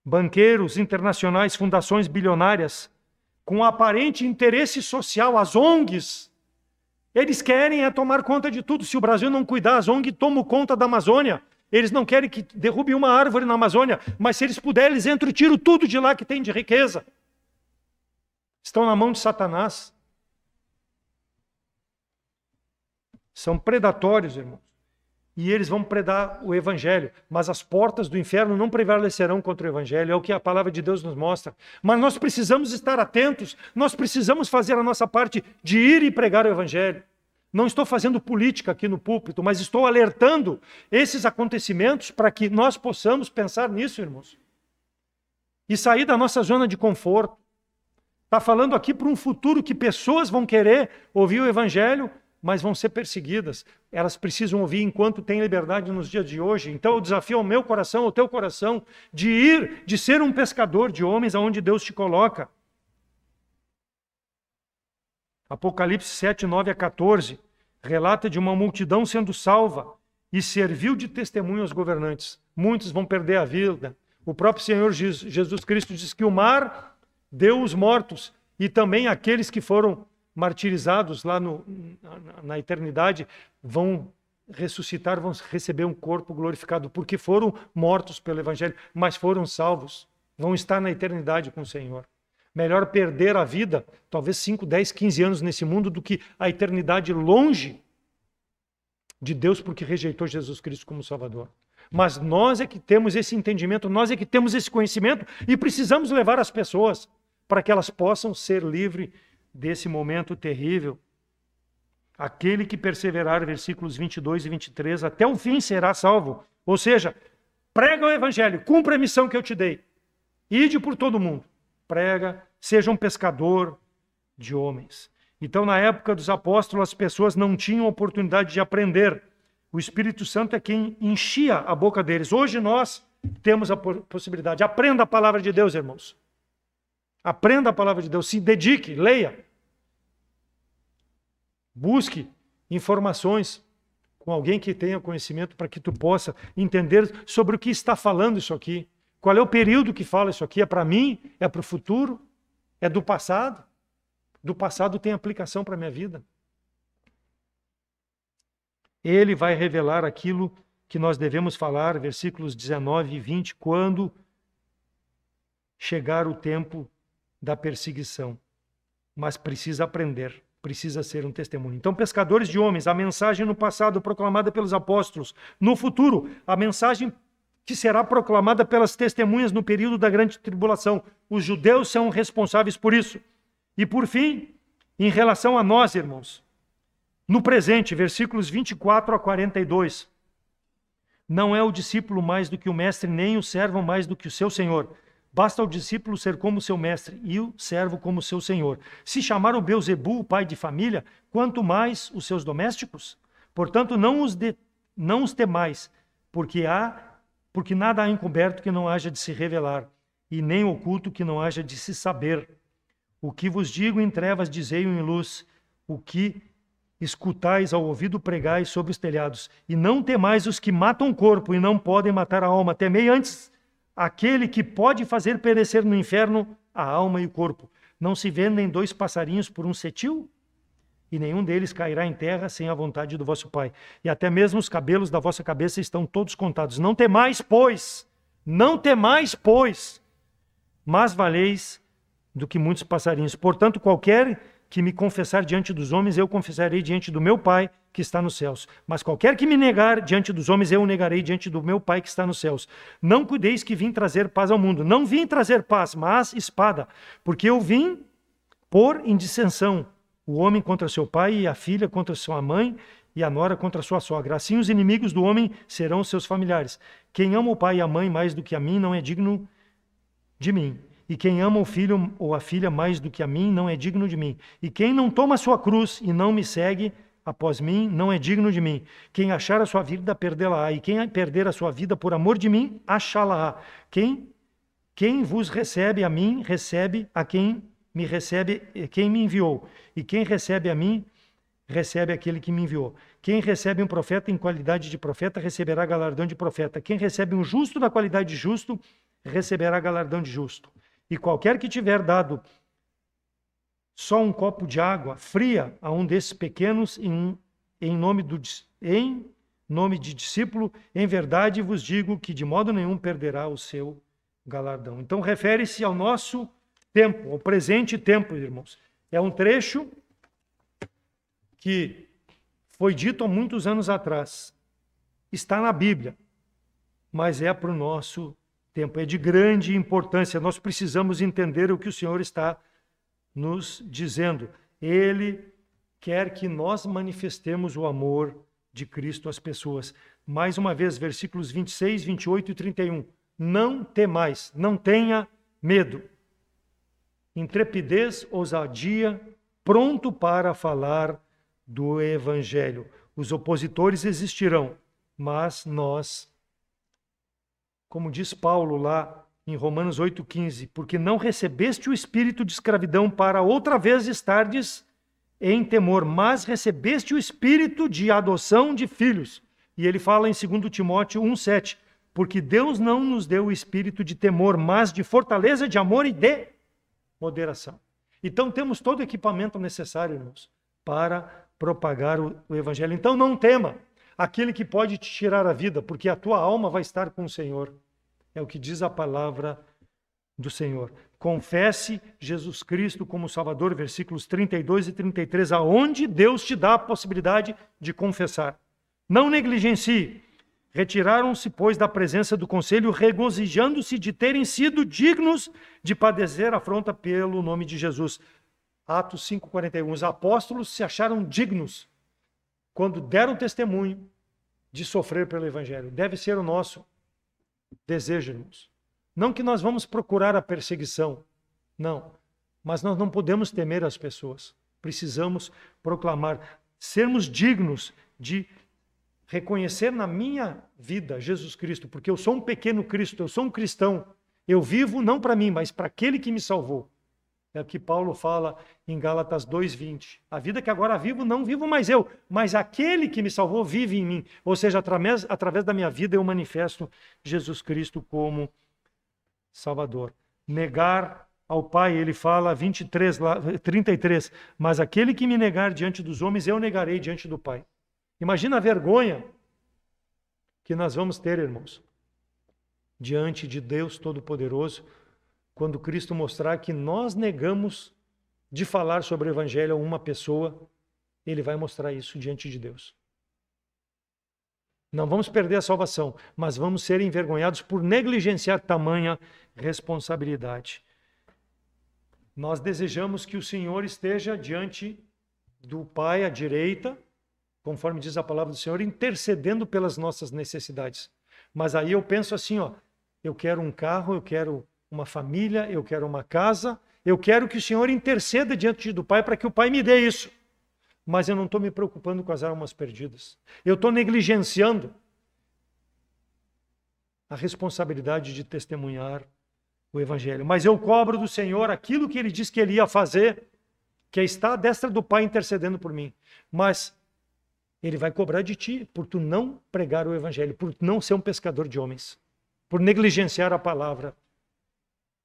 Banqueiros internacionais, fundações bilionárias, com aparente interesse social, as ONGs, eles querem tomar conta de tudo. Se o Brasil não cuidar, as ONGs tomam conta da Amazônia. Eles não querem que derrube uma árvore na Amazônia, mas se eles puderem, eles entram e tiram tudo de lá que tem de riqueza. Estão na mão de Satanás. São predatórios, irmãos. E eles vão predar o evangelho. Mas as portas do inferno não prevalecerão contra o evangelho. É o que a palavra de Deus nos mostra. Mas nós precisamos estar atentos. Nós precisamos fazer a nossa parte de ir e pregar o evangelho. Não estou fazendo política aqui no púlpito, mas estou alertando esses acontecimentos para que nós possamos pensar nisso, irmãos. E sair da nossa zona de conforto. Está falando aqui para um futuro que pessoas vão querer ouvir o evangelho, mas vão ser perseguidas. Elas precisam ouvir enquanto tem liberdade nos dias de hoje. Então eu desafio ao meu coração, ao teu coração, de ir, de ser um pescador de homens aonde Deus te coloca. Apocalipse 7, 9 a 14, relata de uma multidão sendo salva e serviu de testemunho aos governantes. Muitos vão perder a vida. O próprio Senhor Jesus Cristo diz que o mar deu os mortos e também aqueles que foram martirizados lá na eternidade vão ressuscitar, vão receber um corpo glorificado, porque foram mortos pelo Evangelho, mas foram salvos, vão estar na eternidade com o Senhor. Melhor perder a vida, talvez 5, 10, 15 anos nesse mundo, do que a eternidade longe de Deus, porque rejeitou Jesus Cristo como Salvador. Mas nós é que temos esse entendimento, nós é que temos esse conhecimento e precisamos levar as pessoas para que elas possam ser livres desse momento terrível. Aquele que perseverar, versículos 22 e 23, até o fim será salvo. Ou seja, prega o Evangelho, cumpra a missão que eu te dei. Ide por todo mundo. Prega, seja um pescador de homens. Então, na época dos apóstolos, as pessoas não tinham oportunidade de aprender. O Espírito Santo é quem enchia a boca deles. Hoje nós temos a possibilidade. Aprenda a palavra de Deus, irmãos. Aprenda a palavra de Deus. Se dedique, leia. Busque informações com alguém que tenha conhecimento para que tu possa entender sobre o que está falando isso aqui. Qual é o período que fala isso aqui? É para mim? É para o futuro? É do passado? Do passado tem aplicação para a minha vida. Ele vai revelar aquilo que nós devemos falar, versículos 19 e 20, quando chegar o tempo da perseguição. Mas precisa aprender, precisa ser um testemunho. Então, pescadores de homens, a mensagem no passado proclamada pelos apóstolos, no futuro, a mensagem que será proclamada pelas testemunhas no período da grande tribulação. Os judeus são responsáveis por isso. E por fim, em relação a nós, irmãos, no presente, versículos 24 a 42, não é o discípulo mais do que o mestre, nem o servo mais do que o seu senhor. Basta o discípulo ser como seu mestre e o servo como seu senhor. Se chamaram Beelzebu, o pai de família, quanto mais os seus domésticos? Portanto, não os temais, porque nada há encoberto que não haja de se revelar, e nem oculto que não haja de se saber. O que vos digo em trevas, dizei-o em luz. O que escutais ao ouvido, pregais sobre os telhados. E não temais os que matam o corpo e não podem matar a alma. Temei antes aquele que pode fazer perecer no inferno a alma e o corpo. Não se vendem 2 passarinhos por um cetil? E nenhum deles cairá em terra sem a vontade do vosso Pai. E até mesmo os cabelos da vossa cabeça estão todos contados. Não temais, pois, mas valeis do que muitos passarinhos. Portanto, qualquer que me confessar diante dos homens, eu confessarei diante do meu Pai que está nos céus. Mas qualquer que me negar diante dos homens, eu o negarei diante do meu Pai que está nos céus. Não cuideis que vim trazer paz ao mundo. Não vim trazer paz, mas espada. Porque eu vim pôr em dissensão o homem contra seu pai e a filha contra sua mãe e a nora contra sua sogra. Assim os inimigos do homem serão os seus familiares. Quem ama o pai e a mãe mais do que a mim não é digno de mim. E quem ama o filho ou a filha mais do que a mim não é digno de mim. E quem não toma a sua cruz e não me segue após mim não é digno de mim. Quem achar a sua vida, perdê-la-á. E quem perder a sua vida por amor de mim, achá-la-á. Quem vos recebe a mim, recebe a quem me recebe, quem me enviou. E quem recebe a mim, recebe aquele que me enviou. Quem recebe um profeta em qualidade de profeta, receberá galardão de profeta. Quem recebe um justo na qualidade de justo, receberá galardão de justo. E qualquer que tiver dado só um copo de água fria a um desses pequenos em nome de discípulo, em verdade vos digo que de modo nenhum perderá o seu galardão. Então refere-se ao nosso tempo, ao presente tempo, irmãos. É um trecho que foi dito há muitos anos atrás. Está na Bíblia, mas é para o nosso tempo. É de grande importância. Nós precisamos entender o que o Senhor está nos dizendo. Ele quer que nós manifestemos o amor de Cristo às pessoas. Mais uma vez, versículos 26, 28 e 31. Não temais, não tenha medo. Intrepidez, ousadia, pronto para falar do Evangelho. Os opositores existirão, mas nós, como diz Paulo lá em Romanos 8,15, porque não recebeste o espírito de escravidão para outra vez estardes em temor, mas recebeste o espírito de adoção de filhos. E ele fala em 2 Timóteo 1,7, porque Deus não nos deu o espírito de temor, mas de fortaleza, de amor e de moderação. Então temos todo o equipamento necessário, irmãos, para propagar o Evangelho. Então não tema. aquele que pode te tirar a vida, porque a tua alma vai estar com o Senhor. É o que diz a palavra do Senhor. Confesse Jesus Cristo como Salvador, versículos 32 e 33, aonde Deus te dá a possibilidade de confessar. Não negligencie. Retiraram-se, pois, da presença do conselho, regozijando-se de terem sido dignos de padecer afronta pelo nome de Jesus. Atos 5:41. Os apóstolos se acharam dignos quando deram testemunho de sofrer pelo Evangelho. Deve ser o nosso desejo, irmãos. Não que nós vamos procurar a perseguição, não. Mas nós não podemos temer as pessoas. Precisamos proclamar, sermos dignos de reconhecer na minha vida Jesus Cristo, porque eu sou um pequeno Cristo, eu sou um cristão. Eu vivo não para mim, mas para aquele que me salvou. É o que Paulo fala em Gálatas 2:20. A vida que agora vivo, não vivo mais eu, mas aquele que me salvou vive em mim. Ou seja, através da minha vida eu manifesto Jesus Cristo como Salvador. Negar ao Pai, ele fala 33, mas aquele que me negar diante dos homens, eu negarei diante do Pai. Imagina a vergonha que nós vamos ter, irmãos, diante de Deus Todo-Poderoso, quando Cristo mostrar que nós negamos de falar sobre o Evangelho a uma pessoa, ele vai mostrar isso diante de Deus. Não vamos perder a salvação, mas vamos ser envergonhados por negligenciar tamanha responsabilidade. Nós desejamos que o Senhor esteja diante do Pai à direita, conforme diz a palavra do Senhor, intercedendo pelas nossas necessidades. Mas aí eu penso assim, eu quero um carro, eu quero uma família, eu quero uma casa, eu quero que o Senhor interceda diante do Pai para que o Pai me dê isso. Mas eu não estou me preocupando com as almas perdidas. Eu estou negligenciando a responsabilidade de testemunhar o Evangelho. Mas eu cobro do Senhor aquilo que Ele disse que Ele ia fazer, que está à destra do Pai intercedendo por mim. Mas Ele vai cobrar de ti por tu não pregar o Evangelho, por não ser um pescador de homens, por negligenciar a palavra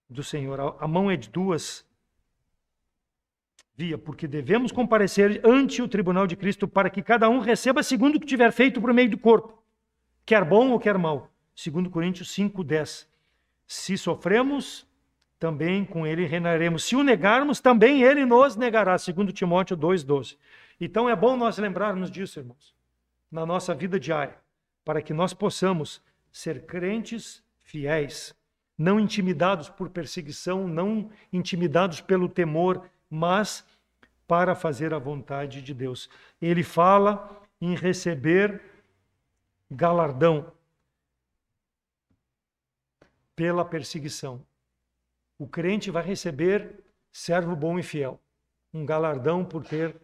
do Senhor. A mão é de duas vias, porque devemos comparecer ante o tribunal de Cristo para que cada um receba segundo o que tiver feito por meio do corpo, quer bom ou quer mal. 2 Coríntios 5:10. Se sofremos, também com ele reinaremos. Se o negarmos, também ele nos negará. 2 Timóteo 2:12. Então é bom nós lembrarmos disso, irmãos, na nossa vida diária, para que nós possamos ser crentes fiéis, não intimidados por perseguição, não intimidados pelo temor, mas para fazer a vontade de Deus. Ele fala em receber galardão pela perseguição. O crente vai receber, servo bom e fiel, um galardão por ter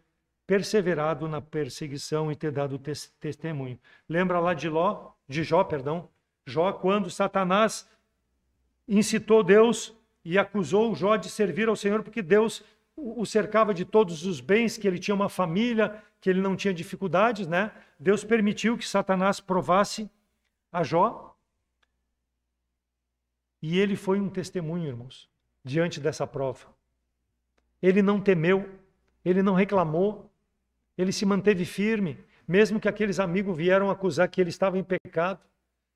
perseverado na perseguição e ter dado testemunho. Lembra lá de Jó, Jó, quando Satanás incitou Deus e acusou Jó de servir ao Senhor, porque Deus o cercava de todos os bens, que ele tinha uma família, que ele não tinha dificuldades, né? Deus permitiu que Satanás provasse a Jó. E ele foi um testemunho, irmãos, diante dessa prova. Ele não temeu, ele não reclamou, ele se manteve firme, mesmo que aqueles amigos vieram acusar que ele estava em pecado,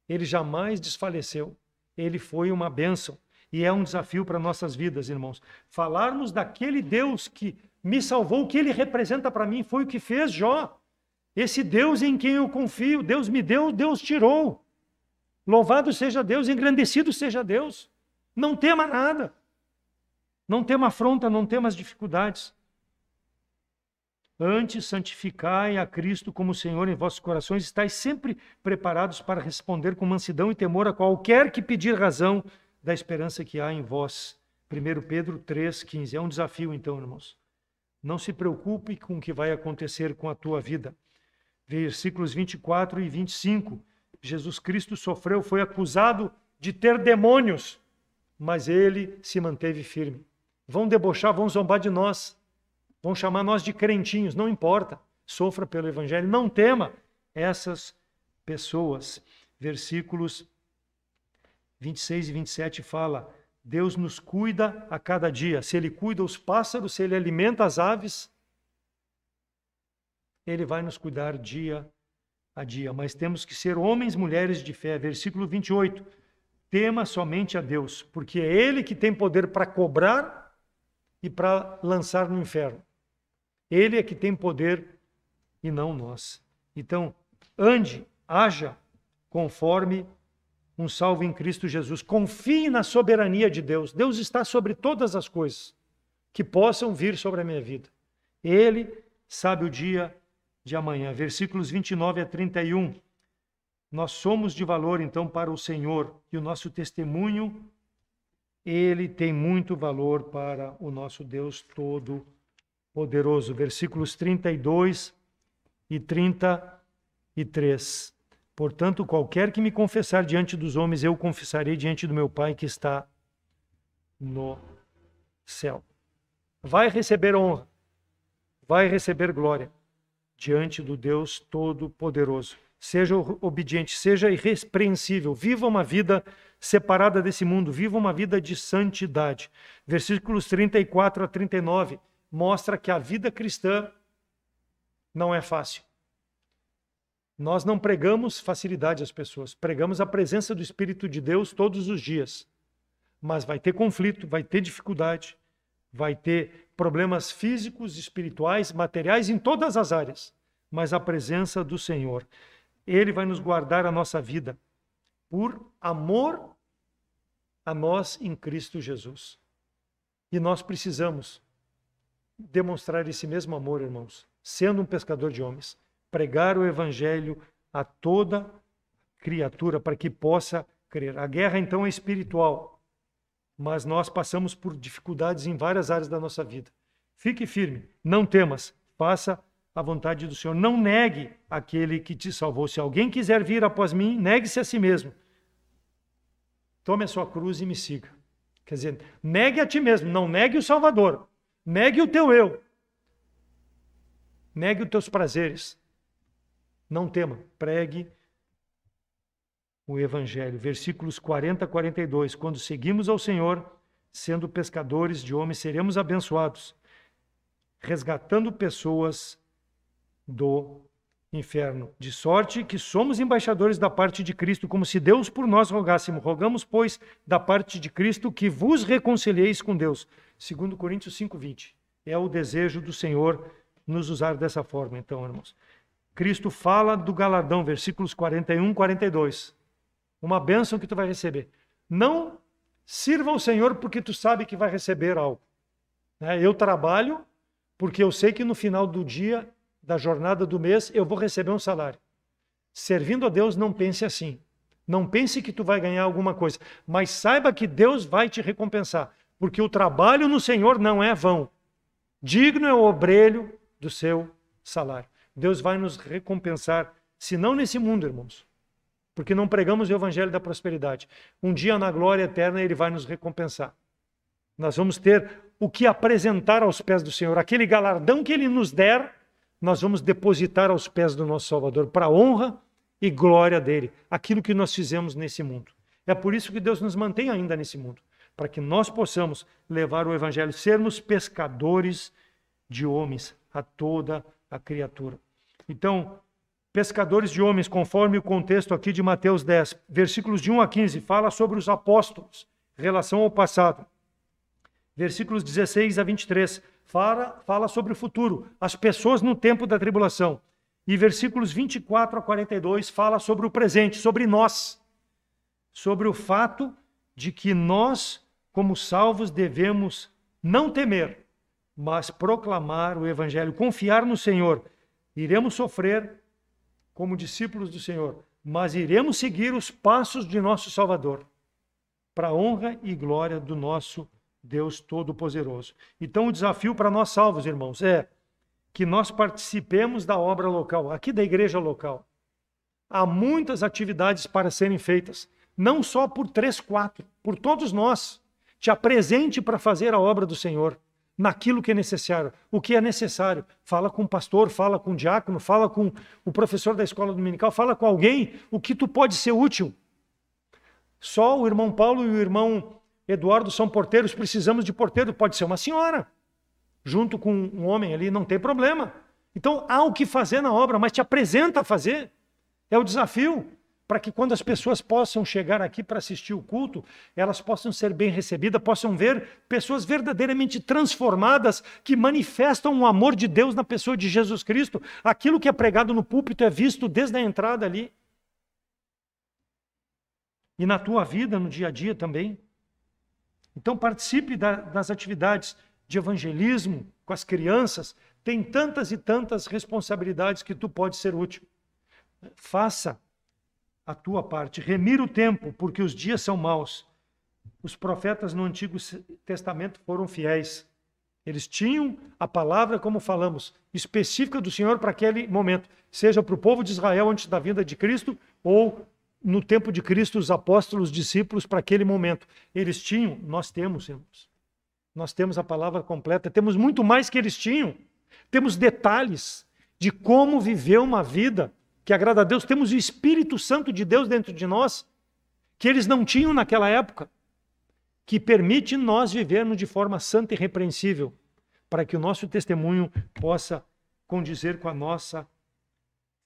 ele jamais desfaleceu. Ele foi uma bênção e é um desafio para nossas vidas, irmãos. Falarmos daquele Deus que me salvou, o que ele representa para mim, foi o que fez Jó. Esse Deus em quem eu confio, Deus me deu, Deus tirou. Louvado seja Deus, engrandecido seja Deus. Não tema nada. Não tema afronta, não tema as dificuldades. Antes, santificai a Cristo como Senhor em vossos corações, estáis sempre preparados para responder com mansidão e temor a qualquer que pedir razão da esperança que há em vós. 1 Pedro 3,15. É um desafio, então, irmãos. Não se preocupe com o que vai acontecer com a tua vida. Versículos 24 e 25. Jesus Cristo sofreu, foi acusado de ter demônios, mas ele se manteve firme. Vão debochar, vão zombar de nós, vão chamar nós de crentinhos, não importa, sofra pelo Evangelho, não tema essas pessoas. Versículos 26 e 27 fala, Deus nos cuida a cada dia, se Ele cuida os pássaros, se Ele alimenta as aves, Ele vai nos cuidar dia a dia, mas temos que ser homens e mulheres de fé. Versículo 28. Tema somente a Deus, porque é Ele que tem poder para cobrar e para lançar no inferno. Ele é que tem poder e não nós. Então, ande, haja conforme um salvo em Cristo Jesus. Confie na soberania de Deus. Deus está sobre todas as coisas que possam vir sobre a minha vida. Ele sabe o dia de amanhã. Versículos 29 a 31. Nós somos de valor, então, para o Senhor, e o nosso testemunho, ele tem muito valor para o nosso Deus Todo-Poderoso. Versículos 32 e 33. Portanto, qualquer que me confessar diante dos homens, eu confessarei diante do meu Pai que está no céu. Vai receber honra, vai receber glória diante do Deus Todo-Poderoso. Seja obediente, seja irrepreensível, viva uma vida separada desse mundo, viva uma vida de santidade. Versículos 34 a 39 mostra que a vida cristã não é fácil. Nós não pregamos facilidade às pessoas, pregamos a presença do Espírito de Deus todos os dias. Mas vai ter conflito, vai ter dificuldade, vai ter problemas físicos, espirituais, materiais, em todas as áreas. Mas a presença do Senhor, Ele vai nos guardar a nossa vida por amor a nós em Cristo Jesus. E nós precisamos demonstrar esse mesmo amor, irmãos, sendo um pescador de homens. Pregar o Evangelho a toda criatura para que possa crer. A guerra, então, é espiritual, mas nós passamos por dificuldades em várias áreas da nossa vida. Fique firme, não temas, faça a vontade do Senhor. Não negue aquele que te salvou. Se alguém quiser vir após mim, negue-se a si mesmo. Tome a sua cruz e me siga. Quer dizer, negue a ti mesmo, não negue o Salvador. Negue o teu eu. Negue os teus prazeres. Não tema, pregue o Evangelho. Versículos 40 a 42. Quando seguimos ao Senhor, sendo pescadores de homens, seremos abençoados, resgatando pessoas do inferno. De sorte que somos embaixadores da parte de Cristo, como se Deus por nós rogássemos. Rogamos, pois, da parte de Cristo, que vos reconcilieis com Deus. 2 Coríntios 5:20. É o desejo do Senhor nos usar dessa forma, então, irmãos. Cristo fala do galardão, versículos 41 e 42. Uma bênção que tu vai receber. Não sirva ao Senhor porque tu sabe que vai receber algo. Eu trabalho porque eu sei que no final do dia, da jornada do mês, eu vou receber um salário. Servindo a Deus, não pense assim. Não pense que tu vai ganhar alguma coisa. Mas saiba que Deus vai te recompensar. Porque o trabalho no Senhor não é vão. Digno é o obreiro do seu salário. Deus vai nos recompensar, se não nesse mundo, irmãos, porque não pregamos o Evangelho da prosperidade. Um dia, na glória eterna, Ele vai nos recompensar. Nós vamos ter o que apresentar aos pés do Senhor. Aquele galardão que Ele nos der, nós vamos depositar aos pés do nosso Salvador, para a honra e glória dEle, aquilo que nós fizemos nesse mundo. É por isso que Deus nos mantém ainda nesse mundo, para que nós possamos levar o Evangelho, sermos pescadores de homens a toda a criatura. Então, pescadores de homens, conforme o contexto aqui de Mateus 10, versículos de 1 a 15, fala sobre os apóstolos, em relação ao passado. Versículos 16 a 23, fala sobre o futuro, as pessoas no tempo da tribulação. E versículos 24 a 42 fala sobre o presente, sobre nós, sobre o fato de que nós, como salvos, devemos não temer, mas proclamar o Evangelho, confiar no Senhor. Iremos sofrer como discípulos do Senhor, mas iremos seguir os passos de nosso Salvador, para a honra e glória do nosso Deus Todo-Poderoso. Então o desafio para nós salvos, irmãos, é que nós participemos da obra local, aqui da igreja local. Há muitas atividades para serem feitas, não só por 3, 4, por todos nós. Te apresente para fazer a obra do Senhor, naquilo que é necessário. O que é necessário? Fala com o pastor, fala com o diácono, fala com o professor da escola dominical, fala com alguém o que tu pode ser útil. Só o irmão Paulo e o irmão Eduardo são porteiros, precisamos de porteiro, pode ser uma senhora, junto com um homem ali, não tem problema. Então há o que fazer na obra, mas te apresenta a fazer. É o desafio para que quando as pessoas possam chegar aqui para assistir o culto, elas possam ser bem recebidas, possam ver pessoas verdadeiramente transformadas, que manifestam o amor de Deus na pessoa de Jesus Cristo. Aquilo que é pregado no púlpito é visto desde a entrada ali. E na tua vida, no dia a dia também. Então participe das atividades de evangelismo com as crianças. Tem tantas e tantas responsabilidades que tu pode ser útil. Faça a tua parte. Remira o tempo, porque os dias são maus. Os profetas no Antigo Testamento foram fiéis. Eles tinham a palavra, como falamos, específica do Senhor para aquele momento. Seja para o povo de Israel antes da vinda de Cristo, ou no tempo de Cristo, os apóstolos, os discípulos, para aquele momento. Eles tinham, nós temos, irmãos. Nós temos a palavra completa. Temos muito mais que eles tinham. Temos detalhes de como viver uma vida que agrada a Deus. Temos o Espírito Santo de Deus dentro de nós, que eles não tinham naquela época, que permite nós vivermos de forma santa e repreensível, para que o nosso testemunho possa condizer com a nossa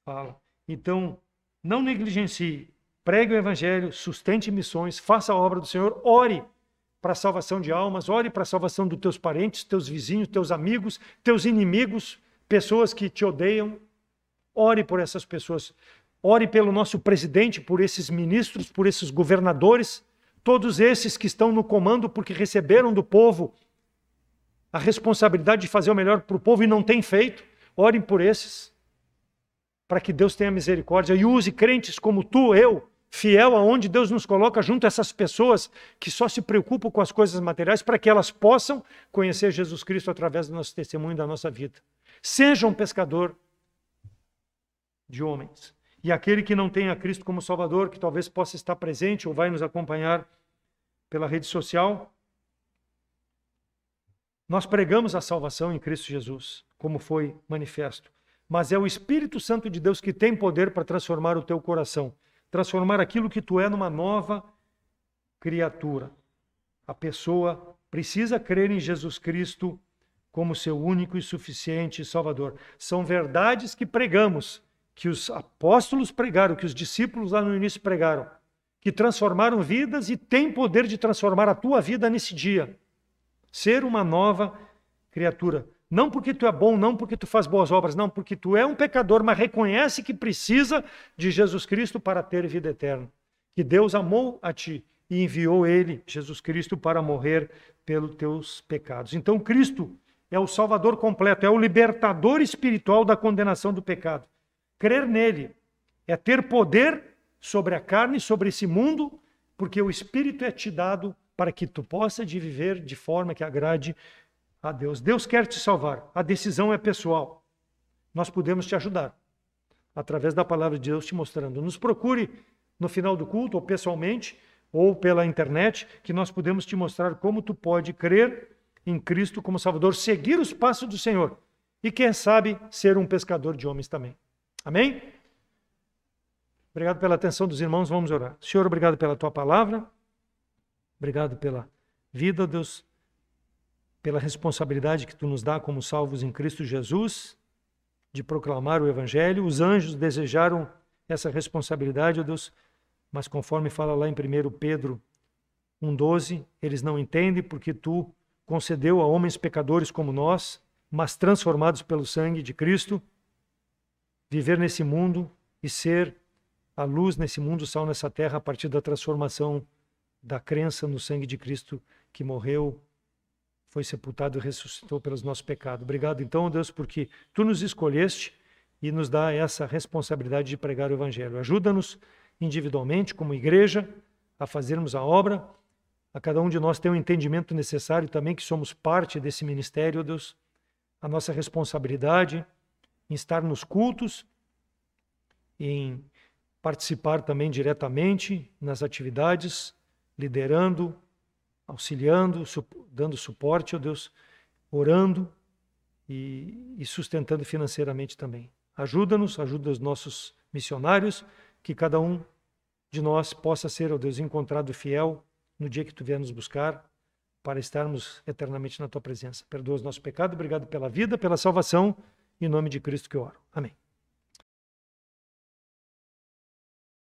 fala. Então, não negligencie, pregue o Evangelho, sustente missões, faça a obra do Senhor, ore para a salvação de almas, ore para a salvação dos teus parentes, teus vizinhos, teus amigos, teus inimigos, pessoas que te odeiam. Ore por essas pessoas. Ore pelo nosso presidente, por esses ministros, por esses governadores, todos esses que estão no comando porque receberam do povo a responsabilidade de fazer o melhor para o povo e não têm feito. Orem por esses, para que Deus tenha misericórdia e use crentes como tu, eu, fiel aonde Deus nos coloca junto a essas pessoas que só se preocupam com as coisas materiais, para que elas possam conhecer Jesus Cristo através do nosso testemunho e da nossa vida. Seja um pescador de homens. E aquele que não tem a Cristo como Salvador, que talvez possa estar presente ou vai nos acompanhar pela rede social, nós pregamos a salvação em Cristo Jesus, como foi manifesto. Mas é o Espírito Santo de Deus que tem poder para transformar o teu coração, transformar aquilo que tu é numa nova criatura. A pessoa precisa crer em Jesus Cristo como seu único e suficiente Salvador. São verdades que pregamos, que os apóstolos pregaram, que os discípulos lá no início pregaram, que transformaram vidas e têm poder de transformar a tua vida nesse dia. Ser uma nova criatura. Não porque tu é bom, não porque tu faz boas obras, não, porque tu é um pecador, mas reconhece que precisa de Jesus Cristo para ter vida eterna. Que Deus amou a ti e enviou ele, Jesus Cristo, para morrer pelos teus pecados. Então Cristo é o Salvador completo, é o libertador espiritual da condenação do pecado. Crer nele é ter poder sobre a carne, sobre esse mundo, porque o Espírito é te dado para que tu possa viver de forma que agrade a Deus. Deus quer te salvar. A decisão é pessoal. Nós podemos te ajudar através da palavra de Deus te mostrando. Nos procure no final do culto, ou pessoalmente, ou pela internet, que nós podemos te mostrar como tu pode crer em Cristo como Salvador, seguir os passos do Senhor e, quem sabe, ser um pescador de homens também. Amém? Obrigado pela atenção dos irmãos, vamos orar. Senhor, obrigado pela tua palavra, obrigado pela vida, Deus, pela responsabilidade que tu nos dá como salvos em Cristo Jesus, de proclamar o Evangelho. Os anjos desejaram essa responsabilidade, ó Deus, mas conforme fala lá em 1 Pedro 1,12, eles não entendem porque tu concedeu a homens pecadores como nós, mas transformados pelo sangue de Cristo, viver nesse mundo e ser a luz nesse mundo, o sal nessa terra, a partir da transformação da crença no sangue de Cristo que morreu, foi sepultado e ressuscitou pelos nossos pecados. Obrigado, então, Deus, porque tu nos escolheste e nos dá essa responsabilidade de pregar o Evangelho. Ajuda-nos individualmente, como igreja, a fazermos a obra, a cada um de nós ter o entendimento necessário também que somos parte desse ministério, Deus, a nossa responsabilidade em estar nos cultos, em participar também diretamente nas atividades, liderando, auxiliando, dando suporte, ó Deus, orando e sustentando financeiramente também. Ajuda-nos, ajuda os nossos missionários, que cada um de nós possa ser, ó Deus, encontrado fiel no dia que tu vier nos buscar, para estarmos eternamente na tua presença. Perdoa os nossos pecados, obrigado pela vida, pela salvação, em nome de Cristo que eu oro. Amém.